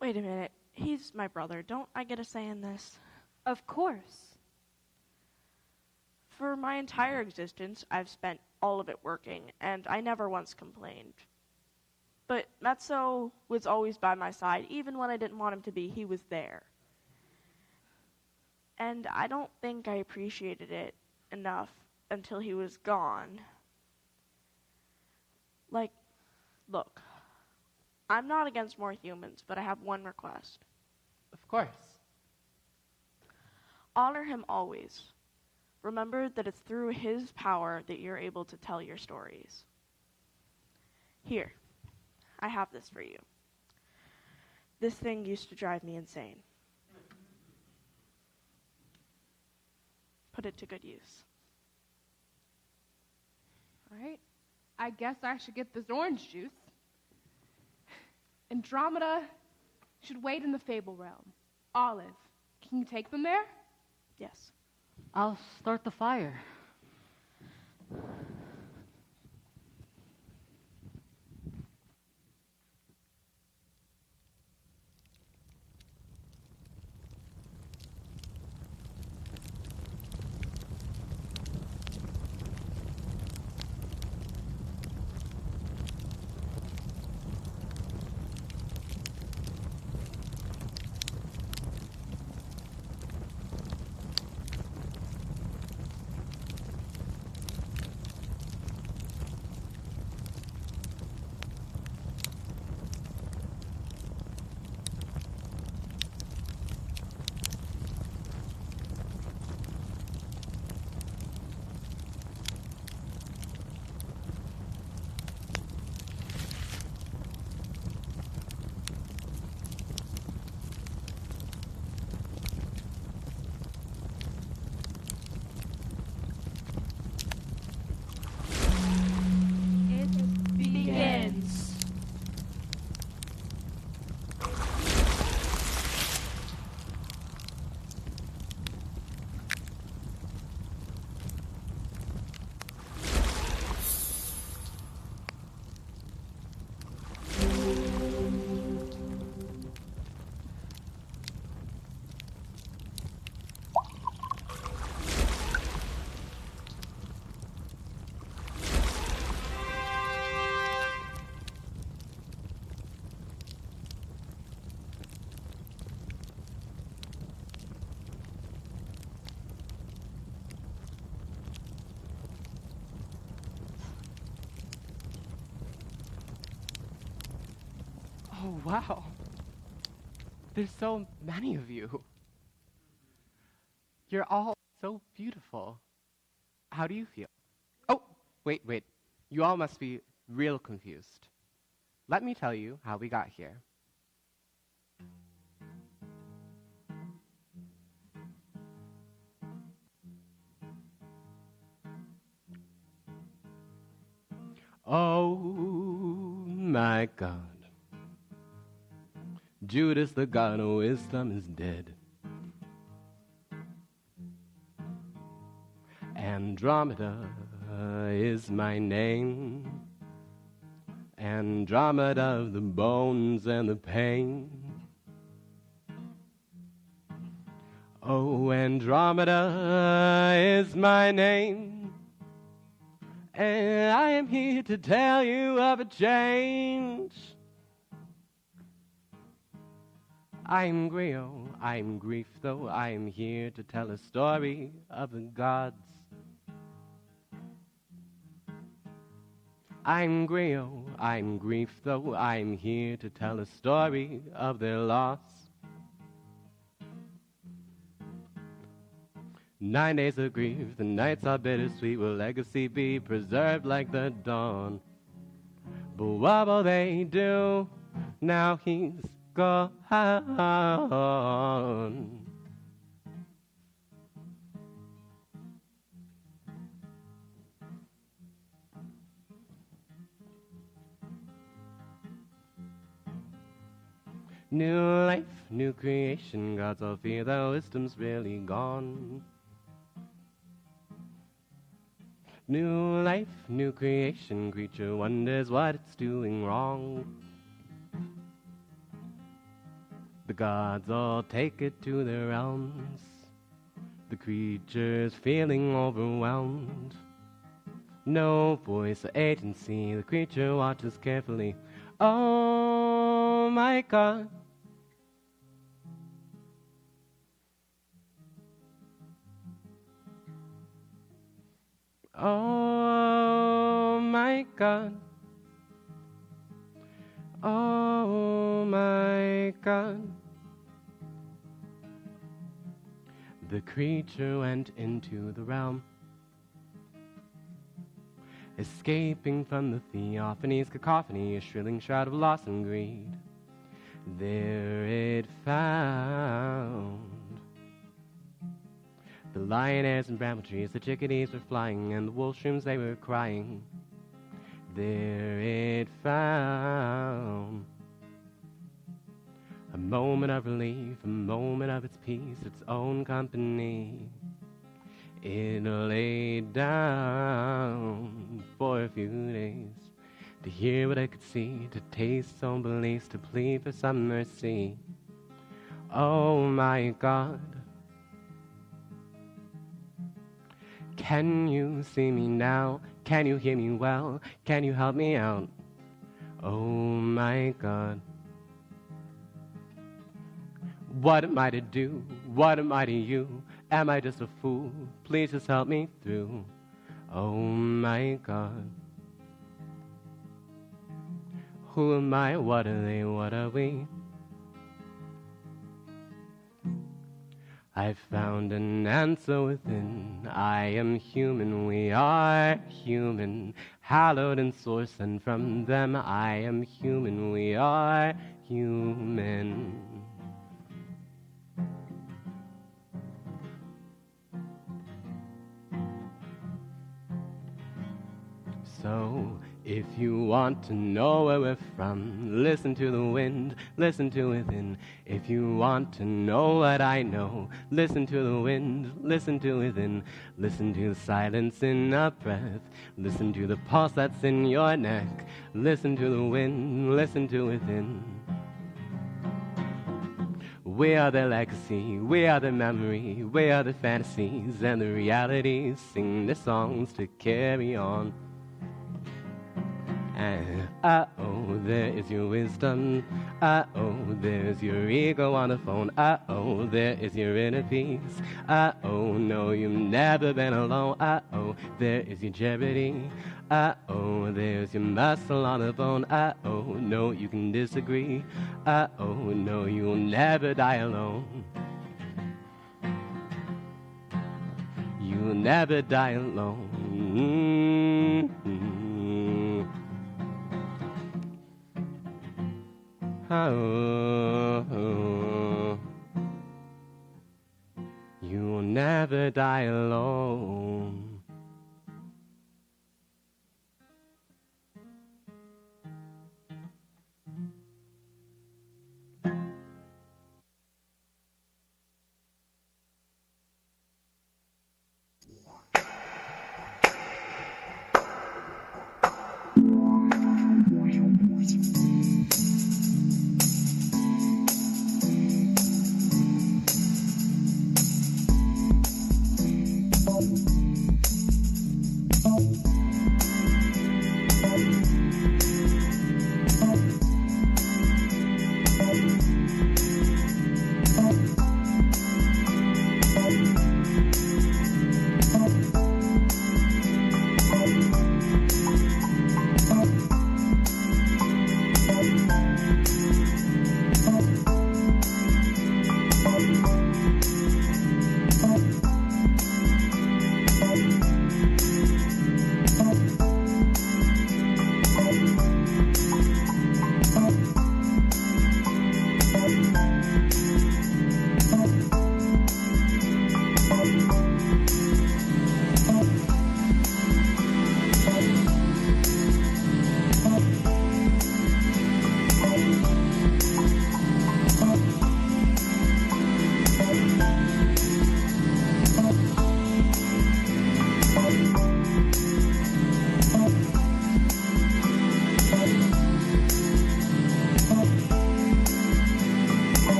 Wait a minute. He's my brother. Don't I get a say in this? Of course. For my entire existence, I've spent all of it working, and I never once complained. But Metzo was always by my side. Even when I didn't want him to be, he was there. And I don't think I appreciated it enough until he was gone. Like, look, I'm not against more humans, but I have one request. Of course. Honor him always. Remember that it's through his power that you're able to tell your stories. Here, I have this for you. This thing used to drive me insane. Put it to good use. All right. I guess I should get this orange juice. Andromeda should wait in the Fable Realm. Olive, can you take them there? Yes. I'll start the fire. Oh, wow. There's so many of you. You're all so beautiful. How do you feel? Oh, wait. You all must be real confused. Let me tell you how we got here. Oh, my God. Judas, the god of wisdom, is dead. Andromeda is my name. Andromeda of the bones and the pain. Oh, Andromeda is my name. And I am here to tell you of a change. I'm Griot, I'm grief, though I'm here to tell a story of the gods. I'm Griot, I'm grief, though I'm here to tell a story of their loss. 9 days of grief, the nights are bittersweet. Will legacy be preserved like the dawn? But what will they do now he's gone? New life, new creation, gods all fear that wisdom's really gone. New life, new creation, creature wonders what it's doing wrong. The gods all take it to their realms. The creature's feeling overwhelmed. No voice or agency, the creature watches carefully. Oh my God. Oh my God. Oh my God. The creature went into the realm, escaping from the theophany's cacophony, a shrilling shroud of loss and greed. There it found the lion airs and bramble trees, the chickadees were flying, and the wolf shrooms, they were crying. There it found a moment of relief, a moment of its peace, its own company. It lay down for a few days to hear what I could see, to taste some beliefs, to plead for some mercy. Oh my God. Can you see me now? Can you hear me well? Can you help me out? Oh my God. What am I to do? What am I to you? Am I just a fool? Please just help me through. Oh my God. Who am I? What are they? What are we? I found an answer within. I am human, we are human, hallowed in source, and from them I am human, we are human. So, if you want to know where we're from, listen to the wind, listen to within. If you want to know what I know, listen to the wind, listen to within. Listen to the silence in a breath, listen to the pulse that's in your neck. Listen to the wind, listen to within. We are their legacy, we are their memory, we are the fantasies and the realities. Sing their songs to carry on. And uh-oh, there is your wisdom. Uh-oh, there's your ego on the phone. Uh-oh, there is your inner peace. Uh-oh, no, you've never been alone. Uh-oh, there is your jeopardy. Uh-oh, there's your muscle on the bone. Uh-oh, no, you can disagree. Uh-oh, no, you'll never die alone. You'll never die alone. Oh, you will never die alone.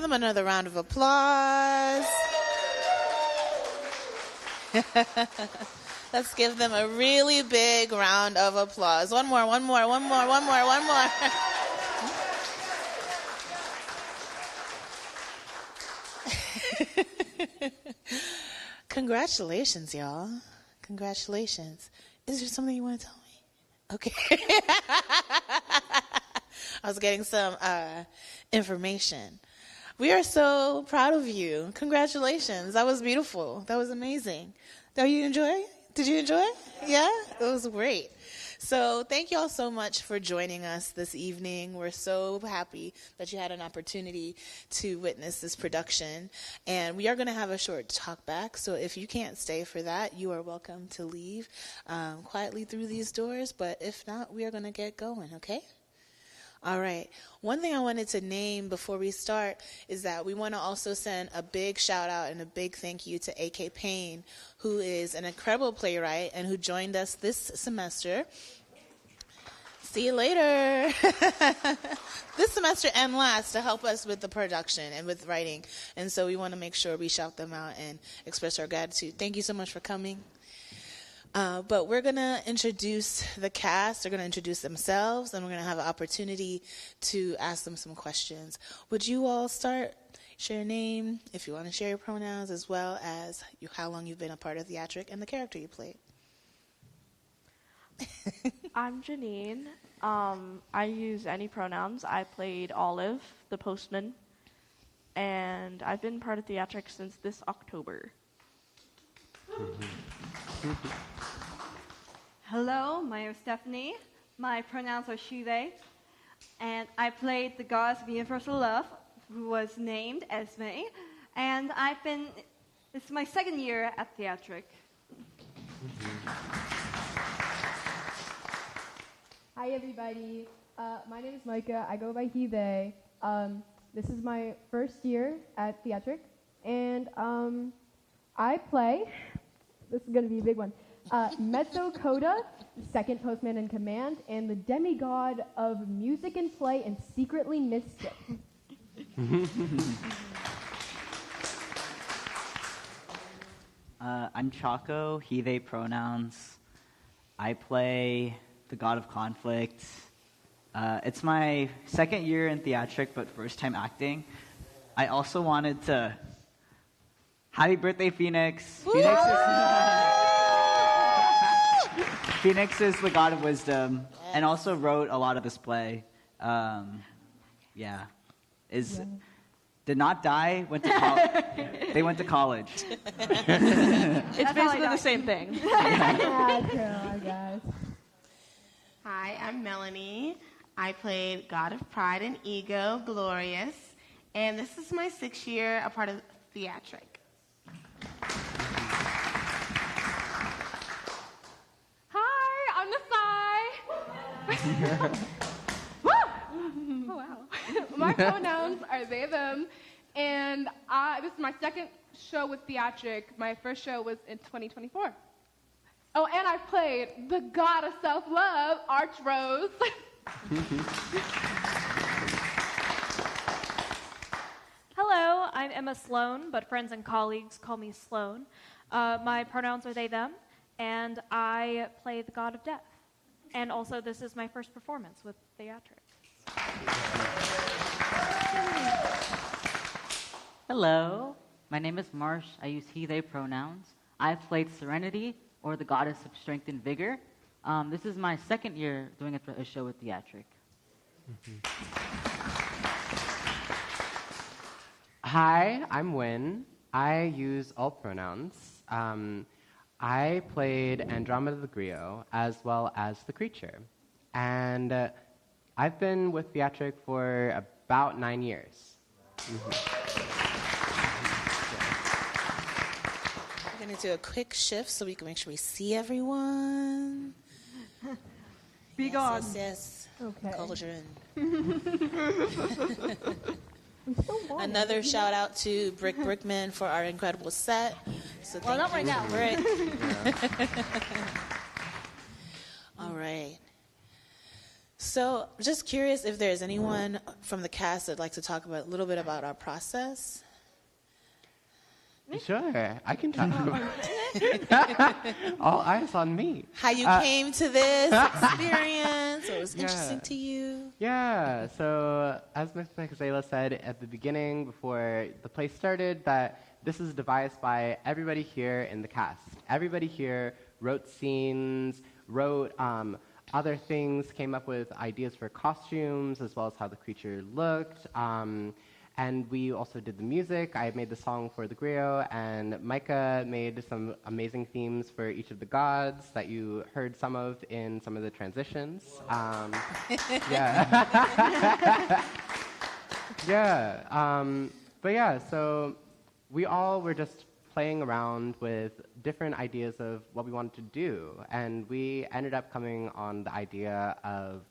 them another round of applause. Let's give them a really big round of applause. One more. Congratulations, y'all. Congratulations. Is there something you want to tell me? Okay. I was getting some information. We are so proud of you. Congratulations. That was beautiful. That was amazing. Did you enjoy? Yeah? It was great. So thank you all so much for joining us this evening. We're so happy that you had an opportunity to witness this production. And we are going to have a short talk back. So if you can't stay for that, you are welcome to leave quietly through these doors. But if not, we are going to get going, okay? All right. One thing I wanted to name before we start is that we want to also send a big shout out and a big thank you to A.K. Penn, who is an incredible playwright and who joined us this semester. See you later. This semester and last to help us with the production and with writing. And so we want to make sure we shout them out and express our gratitude. Thank you so much for coming. But we're going to introduce the cast. They're going to introduce themselves, and we're going to have an opportunity to ask them some questions. Would you all start? Share your name, if you want to share your pronouns, as well as how long you've been a part of theatriQ and the character you played. I'm Janine. I use any pronouns. I played Olive, the Postman, and I've been part of theatriQ since this October. Hello, my name is Stephanie. My pronouns are she, they. And I played the goddess of universal love, who was named Esme. And this is my second year at theatriQ. Hi, everybody. My name is Mika. I go by he, they. This is my first year at theatriQ. And I play, this is going to be a big one, Metzo Coda, second Postman in command, and the Demigod of music and play and secretly mystic. I'm Chaco, he, they pronouns. I play the god of conflict. It's my second year in theatriQ, but first time acting. I also wanted to... Happy birthday, Phoenix. Phoenix is the god of wisdom, and also wrote a lot of this play. Did not die, went to college. They went to college. It's basically the same thing. Yeah, true, I guess. Hi, I'm Melanie. I played God of Pride and Ego, Glorious, and this is my 6th year, a part of theatriQ. Hi, I'm Nasai. Woo! Oh, wow. My pronouns are they, them, and this is my second show with theatriQ. My first show was in 2024. Oh, and I played the god of self-love, Archrose. Hello, I'm Emma Sloan, but friends and colleagues call me Sloan. My pronouns are they, them, and I play the god of death. And also, this is my first performance with theatriQ. Hello, my name is Marsh. I use he, they pronouns. I played Serenity, or the goddess of strength and vigor. This is my second year doing a show with theatriQ. Hi, I'm Win. I use all pronouns. I played Andromeda the Griot as well as the creature. And I've been with theatriQ for about 9 years. We're going to do a quick shift so we can make sure we see everyone. Be gone. Yes. Okay. Cauldron. Another shout out to Brickman for our incredible set. So Well, not right now. Right. All right. So, just curious if there's anyone from the cast that'd like to talk about a little bit about our process. Sure, I can talk about it. All eyes on me. How you came to this experience, what was interesting to you. Yeah, so as Ms. Mika said at the beginning, before the play started, that this is devised by everybody here in the cast. Everybody here wrote scenes, wrote other things, came up with ideas for costumes, as well as how the creature looked. And we also did the music. I made the song for the griot, and Mika made some amazing themes for each of the gods that you heard some of in some of the transitions. Yeah. Yeah. But yeah, so we all were just playing around with different ideas of what we wanted to do, and we ended up coming on the idea of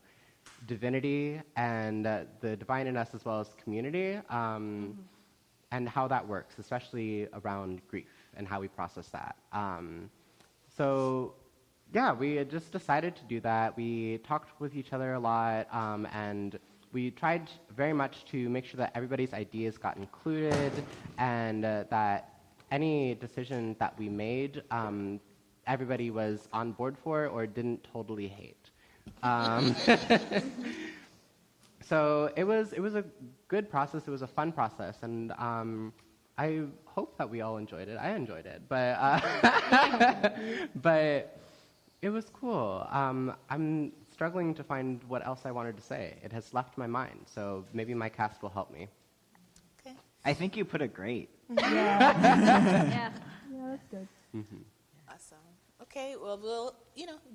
divinity and the divine in us, as well as community, and how that works, especially around grief and how we process that. So yeah, we had just decided to do that. We talked with each other a lot, and we tried very much to make sure that everybody's ideas got included, and that any decision that we made, everybody was on board for or didn't totally hate. So it was a good process. It was a fun process, and I hope that we all enjoyed it. I enjoyed it, but but it was cool. I'm struggling to find what else I wanted to say. It has left my mind, so maybe my cast will help me. Okay. I think you put it great. Yeah, that's good. Mm-hmm. Awesome. Okay, well,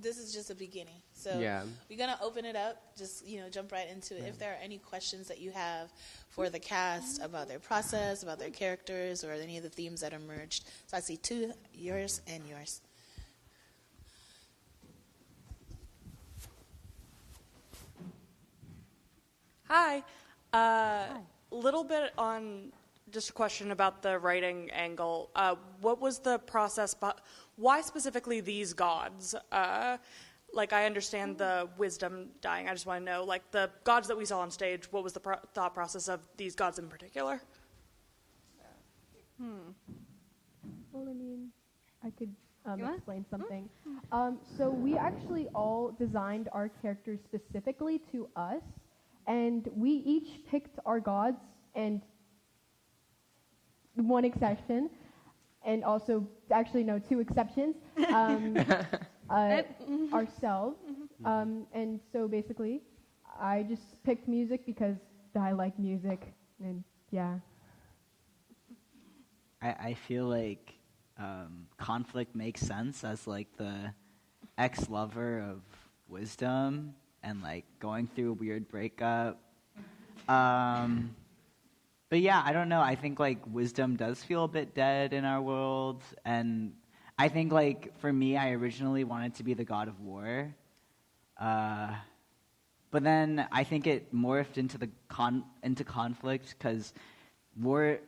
this is just a beginning. So Yeah. we're going to open it up, just, jump right into it. If there are any questions that you have for the cast about their process, about their characters, or any of the themes that emerged. So I see two, yours and yours. Hi. Little bit on just a question about the writing angle. What was the process? Why specifically these gods? Like, I understand the wisdom dying. I just want to know, like, the gods that we saw on stage, what was the thought process of these gods in particular? Well, I could explain something. So we actually all designed our characters specifically to us, and we each picked our gods, and one exception, and also, actually, no, two exceptions, ourselves. And so basically, I just picked music because I like music, and yeah. I feel like conflict makes sense as like the ex-lover of wisdom and like going through a weird breakup. But yeah, I don't know. I think like wisdom does feel a bit dead in our world, and I think like for me, I originally wanted to be the god of war, but then I think it morphed into into conflict because war.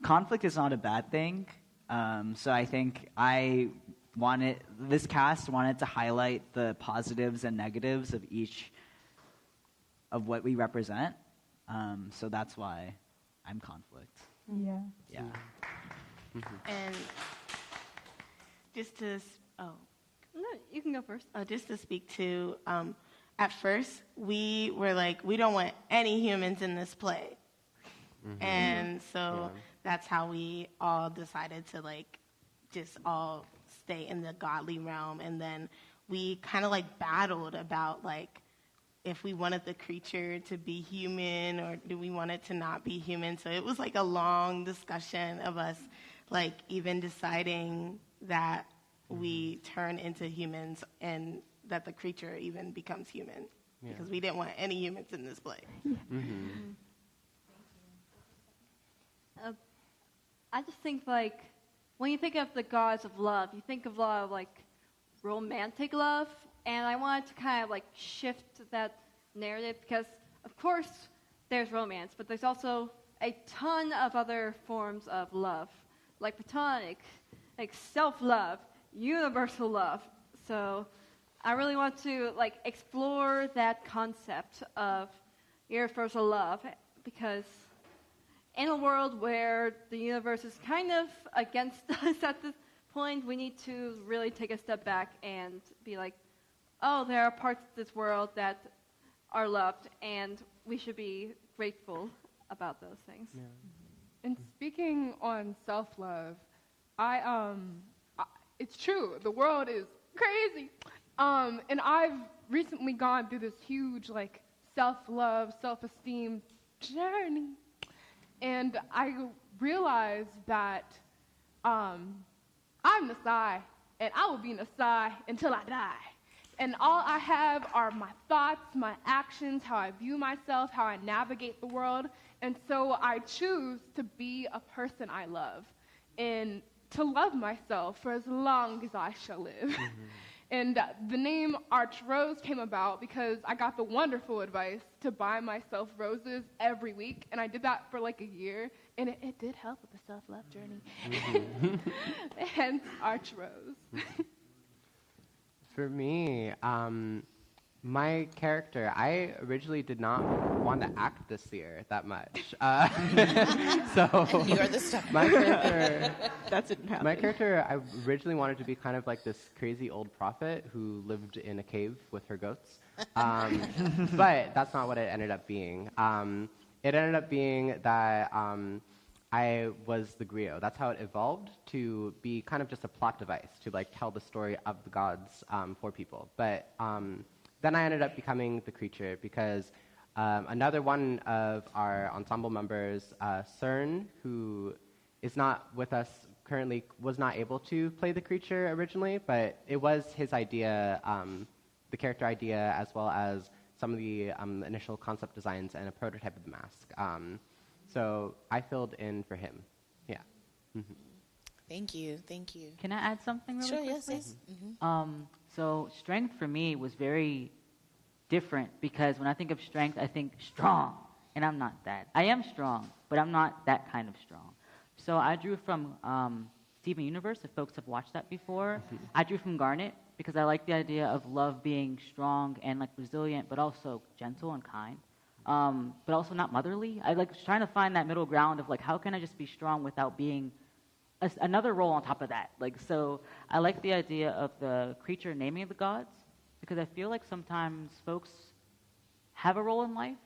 Conflict is not a bad thing, so I think this cast wanted to highlight the positives and negatives of each of what we represent. So that's why I'm conflict. Yeah. Yeah. And just to, No, you can go first. just to speak to, at first we were like, we don't want any humans in this play. And so that's how we all decided to like just all stay in the godly realm. And then we kind of like battled about like if we wanted the creature to be human or do we want it to not be human. So it was like a long discussion of us like even deciding that we turn into humans and that the creature even becomes human because we didn't want any humans in this play. I just think, like, when you think of the gods of love, you think of a lot of, like, romantic love, and I wanted to kind of, like, shift that narrative because, of course, there's romance, but there's also a ton of other forms of love, like platonic, like self-love, universal love. So I really want to like explore that concept of universal love, because in a world where the universe is kind of against us at this point, we need to really take a step back and be like, oh, there are parts of this world that are loved, and we should be grateful about those things. Yeah. And speaking on self-love, it's true. The world is crazy. And I've recently gone through this huge, like, self-love, self-esteem journey. And I realized that I'm Nasai, and I will be Nasai until I die. And all I have are my thoughts, my actions, how I view myself, how I navigate the world. And so I choose to be a person I love and to love myself for as long as I shall live. Mm-hmm. And the name Arch Rose came about because I got the wonderful advice to buy myself roses every week. And I did that for like a year. And it did help with the self-love journey. Mm-hmm. Hence Arch Rose. For me, my character, I originally did not want to act this year that much. So you're the star. My character, that didn't happen. My character, I originally wanted to be kind of like this crazy old prophet who lived in a cave with her goats. But that's not what it ended up being. It ended up being that I was the griot. That's how it evolved, to be kind of just a plot device to like tell the story of the gods for people. But then I ended up becoming the creature because another one of our ensemble members, Cern, who is not with us currently, was not able to play the creature originally, but it was his idea, the character idea, as well as some of the initial concept designs and a prototype of the mask. So I filled in for him. Yeah. Mm-hmm. Thank you. Thank you. Can I add something really quickly? Sure, yes. Mm-hmm. So strength for me was very different because when I think of strength, I think strong, and I'm not that. I am strong, but I'm not that kind of strong. So I drew from Steven Universe, if folks have watched that before. Mm-hmm. I drew from Garnet because I like the idea of love being strong and like resilient, but also gentle and kind. But also not motherly. I like trying to find that middle ground of like, how can I just be strong without being another role on top of that? Like, so I like the idea of the creature naming the gods because I feel like sometimes folks have a role in life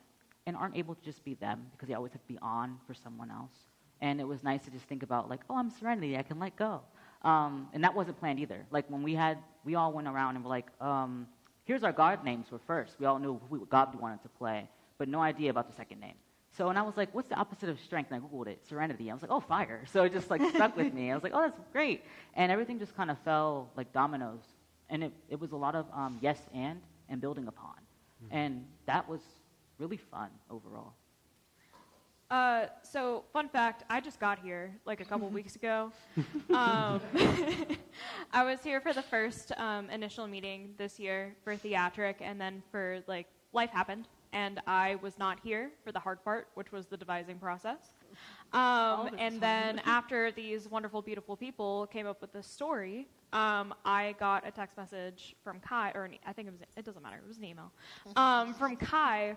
and aren't able to just be them because they always have to be on for someone else. And it was nice to just think about like, oh, I'm Serenity, I can let go. And that wasn't planned either. Like when we all went around and were like, here's our god names for first. We all knew who god we wanted to play, but no idea about the second name. So, and I was like, what's the opposite of strength? And I Googled it, Serenity. I was like, oh, fire. So it just like stuck with me. I was like, oh, that's great. And everything just kind of fell like dominoes. And it was a lot of yes and building upon. Mm-hmm. And that was really fun overall. So, fun fact, I just got here like a couple weeks ago. I was here for the first initial meeting this year for theatriQ, and then for like life happened. And I was not here for the hard part, which was the devising process. And then after these wonderful, beautiful people came up with this story, I got a text message from Kai, or I think it doesn't matter, it was an email, from Kai,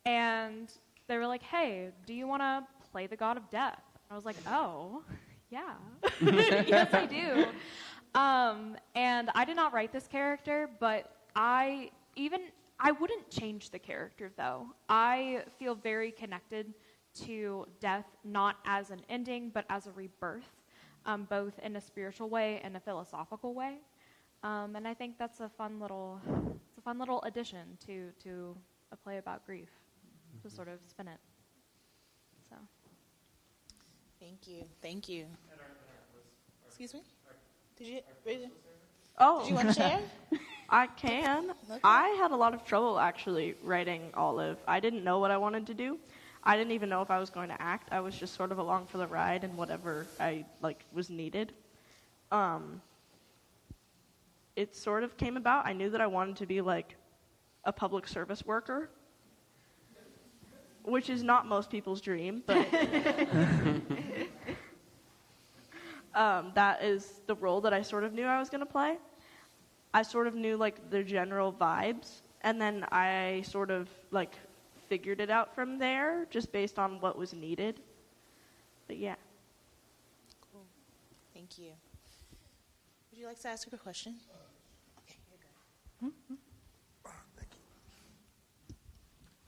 and they were like, hey, do you want to play the god of death? I was like, oh, yeah. Yes, I do. And I did not write this character, but I wouldn't change the character, though. I feel very connected to death, not as an ending, but as a rebirth, both in a spiritual way and a philosophical way. And I think that's a fun little addition to a play about grief, to sort of spin it. So. Thank you. Excuse me? Did you want to share? I can. Okay. I had a lot of trouble actually writing Olive. I didn't know what I wanted to do. I didn't even know if I was going to act. I was just sort of along for the ride and whatever I was needed. It sort of came about. I knew that I wanted to be like a public service worker, which is not most people's dream, but that is the role that I sort of knew I was going to play. I sort of knew like the general vibes, and then I sort of like figured it out from there, just based on what was needed. But yeah. Cool. Thank you. Would you like to ask her a question? Okay, you're good.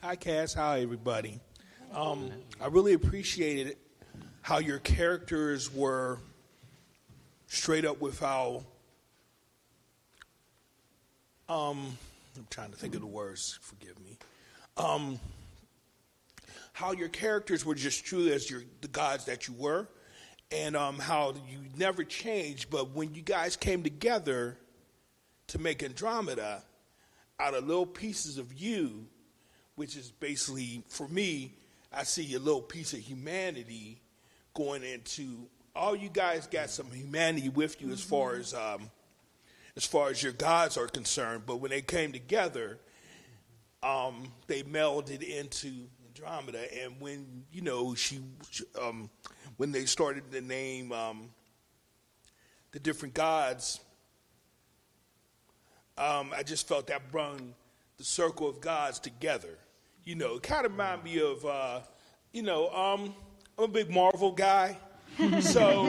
Hi, Cass. Hi, everybody. I really appreciated how your characters were straight up with how, I'm trying to think of the words, forgive me. How your characters were just true as the gods that you were, and how you never changed, but when you guys came together to make Andromeda out of little pieces of you, which is basically, for me, I see a little piece of humanity going into, all you guys got some humanity with you as far as your gods are concerned, but when they came together, they melded into Andromeda, and when, you know, when they started to name the different gods, I just felt that brought the circle of gods together. You know, it kind of reminded me of, I'm a big Marvel guy. So,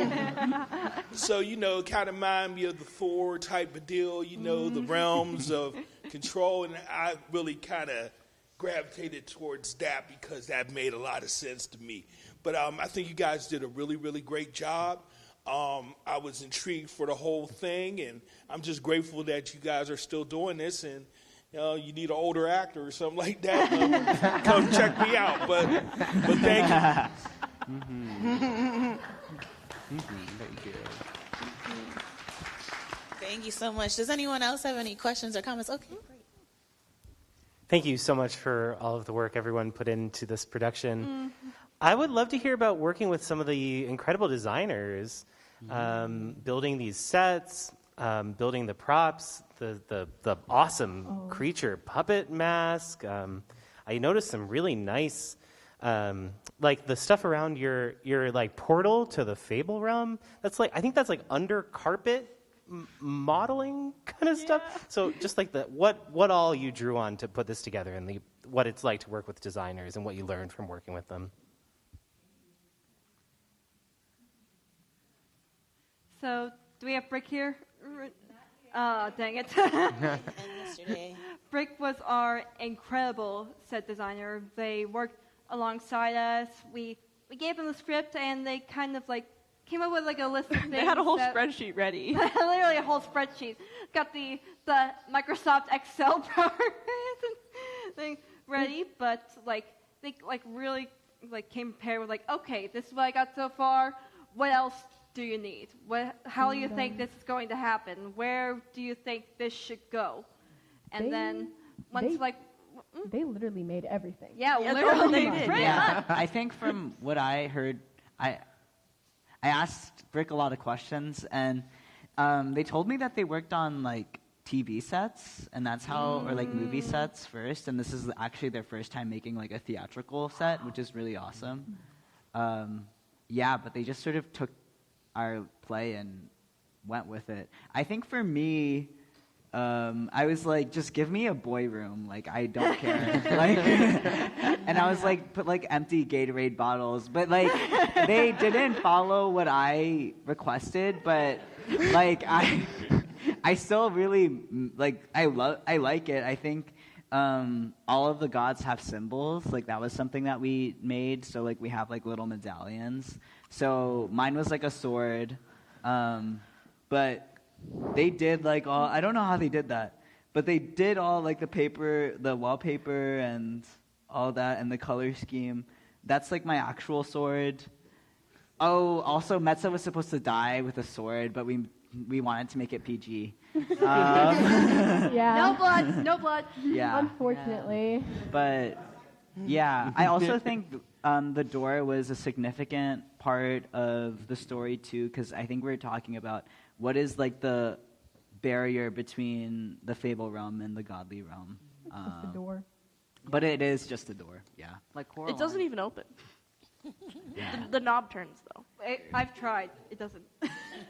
you know, it kind of reminded me of the Thor type of deal, you know, the realms of control. And I really kind of gravitated towards that because that made a lot of sense to me. But I think you guys did a really, really great job. I was intrigued for the whole thing, and I'm just grateful that you guys are still doing this. And you need an older actor or something like that. Come check me out. But thank you. Thank you. Thank you so much. Does anyone else have any questions or comments? Okay, great. Thank you so much for all of the work everyone put into this production. I would love to hear about working with some of the incredible designers, building these sets, building the props, the awesome creature puppet mask. I noticed some really nice, like the stuff around your like portal to the Fable Realm. That's like, I think that's like under carpet modeling kind of stuff. So just like what all you drew on to put this together, and what it's like to work with designers and what you learned from working with them. So, do we have Brick here? Oh, dang it. Brick was our incredible set designer. They worked alongside us. We gave them the script, and they kind of like came up with like a list of things. They had a whole spreadsheet ready. Literally a whole spreadsheet. Got the Microsoft Excel thing ready, but like they like really like came prepared with like, okay, this is what I got so far. What else do you need? How do you think this is going to happen? Where do you think this should go? And then once they literally made everything. Yeah, literally they did. Yeah, I think from what I heard, I asked Brick a lot of questions, and they told me that they worked on like TV sets, and that's how, or like movie sets first, and this is actually their first time making like a theatrical set, which is really awesome. Yeah, but they just sort of took our play and went with it. I think for me, I was like, just give me a boy room. Like, I don't care. Like, and I was like, put like empty Gatorade bottles. But like, they didn't follow what I requested. But like, I still really like. I like it. I think all of the gods have symbols. Like that was something that we made. So like we have like little medallions. So mine was like a sword, but they did like all, I don't know how they did that, but they did all like the paper, the wallpaper and all that, and the color scheme. That's like my actual sword. Oh, also Metzo was supposed to die with a sword, but we wanted to make it PG. Yeah. No blood. Yeah. Unfortunately. But yeah, I also think the door was a significant part of the story too, because I think we're talking about what is like the barrier between the Fable Realm and the Godly Realm. It's just a door. But it is just a door, yeah. Like Coraline. It doesn't even open. Yeah. The knob turns though. I've tried. It doesn't.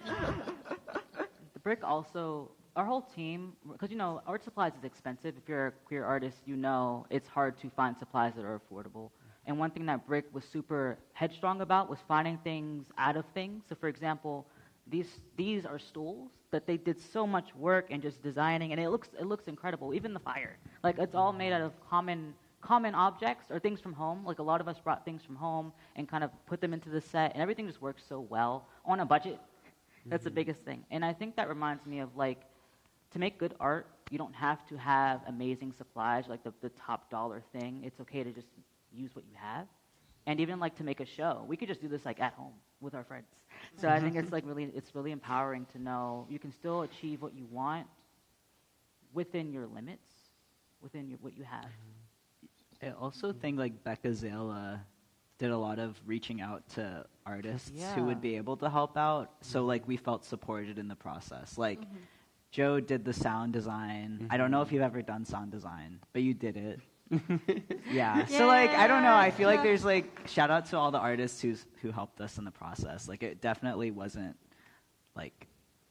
The brick also our whole team, because art supplies is expensive. If you're a queer artist, it's hard to find supplies that are affordable. And one thing that Brick was super headstrong about was finding things out of things. So, for example, these are stools that they did so much work and just designing, and it looks incredible. Even the fire, like it's all made out of common objects or things from home. Like a lot of us brought things from home and kind of put them into the set, and everything just works so well on a budget. That's the biggest thing. And I think that reminds me of to make good art, you don't have to have amazing supplies, like the top dollar thing. It's okay to just use what you have. And even to make a show, we could just do this at home with our friends. So I think it's really empowering to know you can still achieve what you want within your limits, within what you have. I also think Becca Zala did a lot of reaching out to artists who would be able to help out. So we felt supported in the process. Joe did the sound design. I don't know if you've ever done sound design, but you did it. Yeah. So I don't know. I feel like there's shout out to all the artists who helped us in the process. It definitely wasn't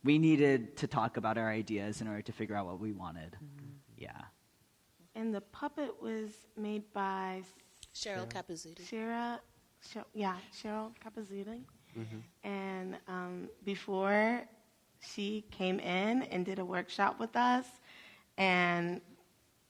we needed to talk about our ideas in order to figure out what we wanted. Yeah. And the puppet was made by Cheryl Capizzuti. Cheryl Capizzuti. And before she came in and did a workshop with us and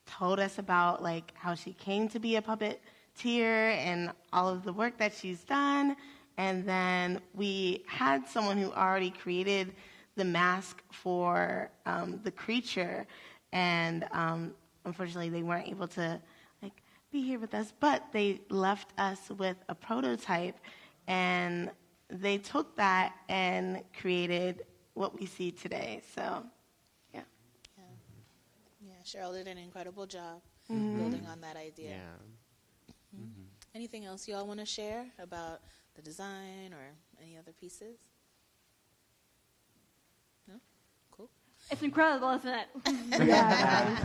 told us about how she came to be a puppeteer and all of the work that she's done. And then we had someone who already created the mask for the creature, and unfortunately they weren't able to be here with us, but they left us with a prototype, and they took that and created what we see today. So yeah, Cheryl did an incredible job building on that idea. Anything else you all want to share about the design or any other pieces? No? Cool. It's incredible, isn't it? Yes.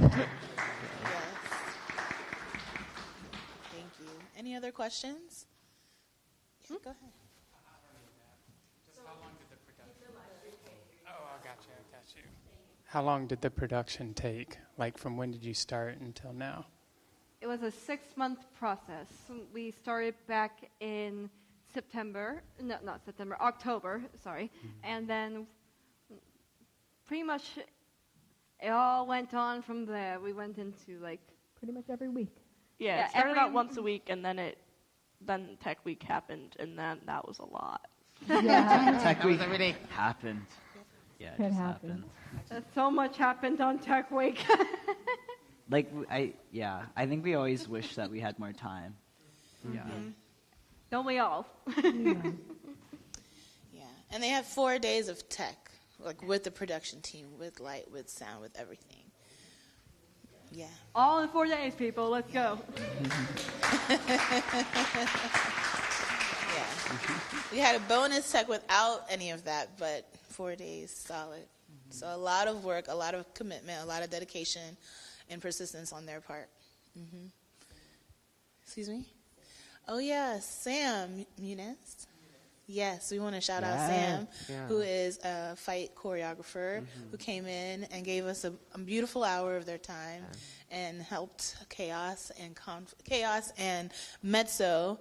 Thank you. Any other questions? Yeah, go ahead. How long did the production take? From when did you start until now? It was a 6-month process. We started back in October, sorry. And then pretty much it all went on from there. We went into pretty much every week. Yeah, it started out once a week, and then Tech Week happened, and then that was a lot. Tech Week happened. Yeah, it just happened. So much happened on Tech Week. I think we always wish that we had more time. Yeah. Don't we all? Yeah, and they have 4 days of tech, with the production team, with light, with sound, with everything. Yeah. All in 4 days, people. Let's go. We had a bonus tech without any of that, but 4 days solid. So a lot of work, a lot of commitment, a lot of dedication and persistence on their part. Excuse me? Oh, yeah, Sam Muniz. Yes, we want to shout out Sam, who is a fight choreographer, who came in and gave us a beautiful hour of their time and helped Chaos and Metzo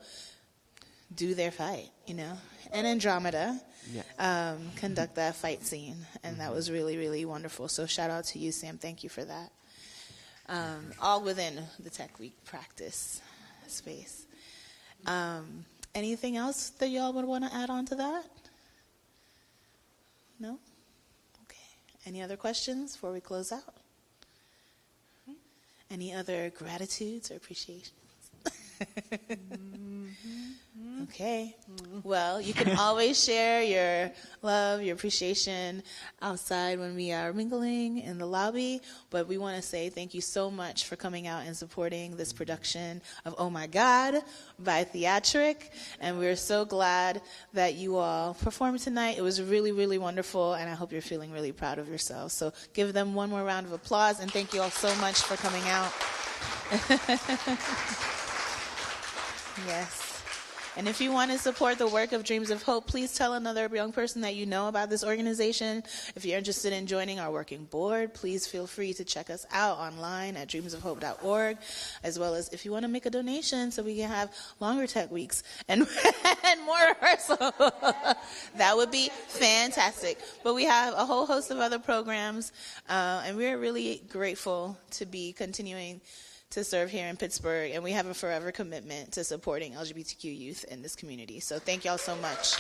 do their fight, and Andromeda conduct that fight scene, and that was really, really wonderful. So shout out to you, Sam. Thank you for that. All within the Tech Week practice space. Anything else that y'all would want to add on to that? No? Okay. Any other questions before we close out? Any other gratitudes or appreciations? Okay. Well, you can always share your love, your appreciation outside when we are mingling in the lobby. But we want to say thank you so much for coming out and supporting this production of Oh My God by theatriQ. And we're so glad that you all performed tonight. It was really, really wonderful. And I hope you're feeling really proud of yourselves. So give them one more round of applause. And thank you all so much for coming out. Yes. And if you want to support the work of Dreams of Hope, please tell another young person that you know about this organization. If you're interested in joining our working board, please feel free to check us out online at dreamsofhope.org, as well as if you want to make a donation so we can have longer tech weeks and more rehearsal. That would be fantastic. But we have a whole host of other programs, and we're really grateful to be continuing to serve here in Pittsburgh, and we have a forever commitment to supporting LGBTQ youth in this community. So thank y'all so much.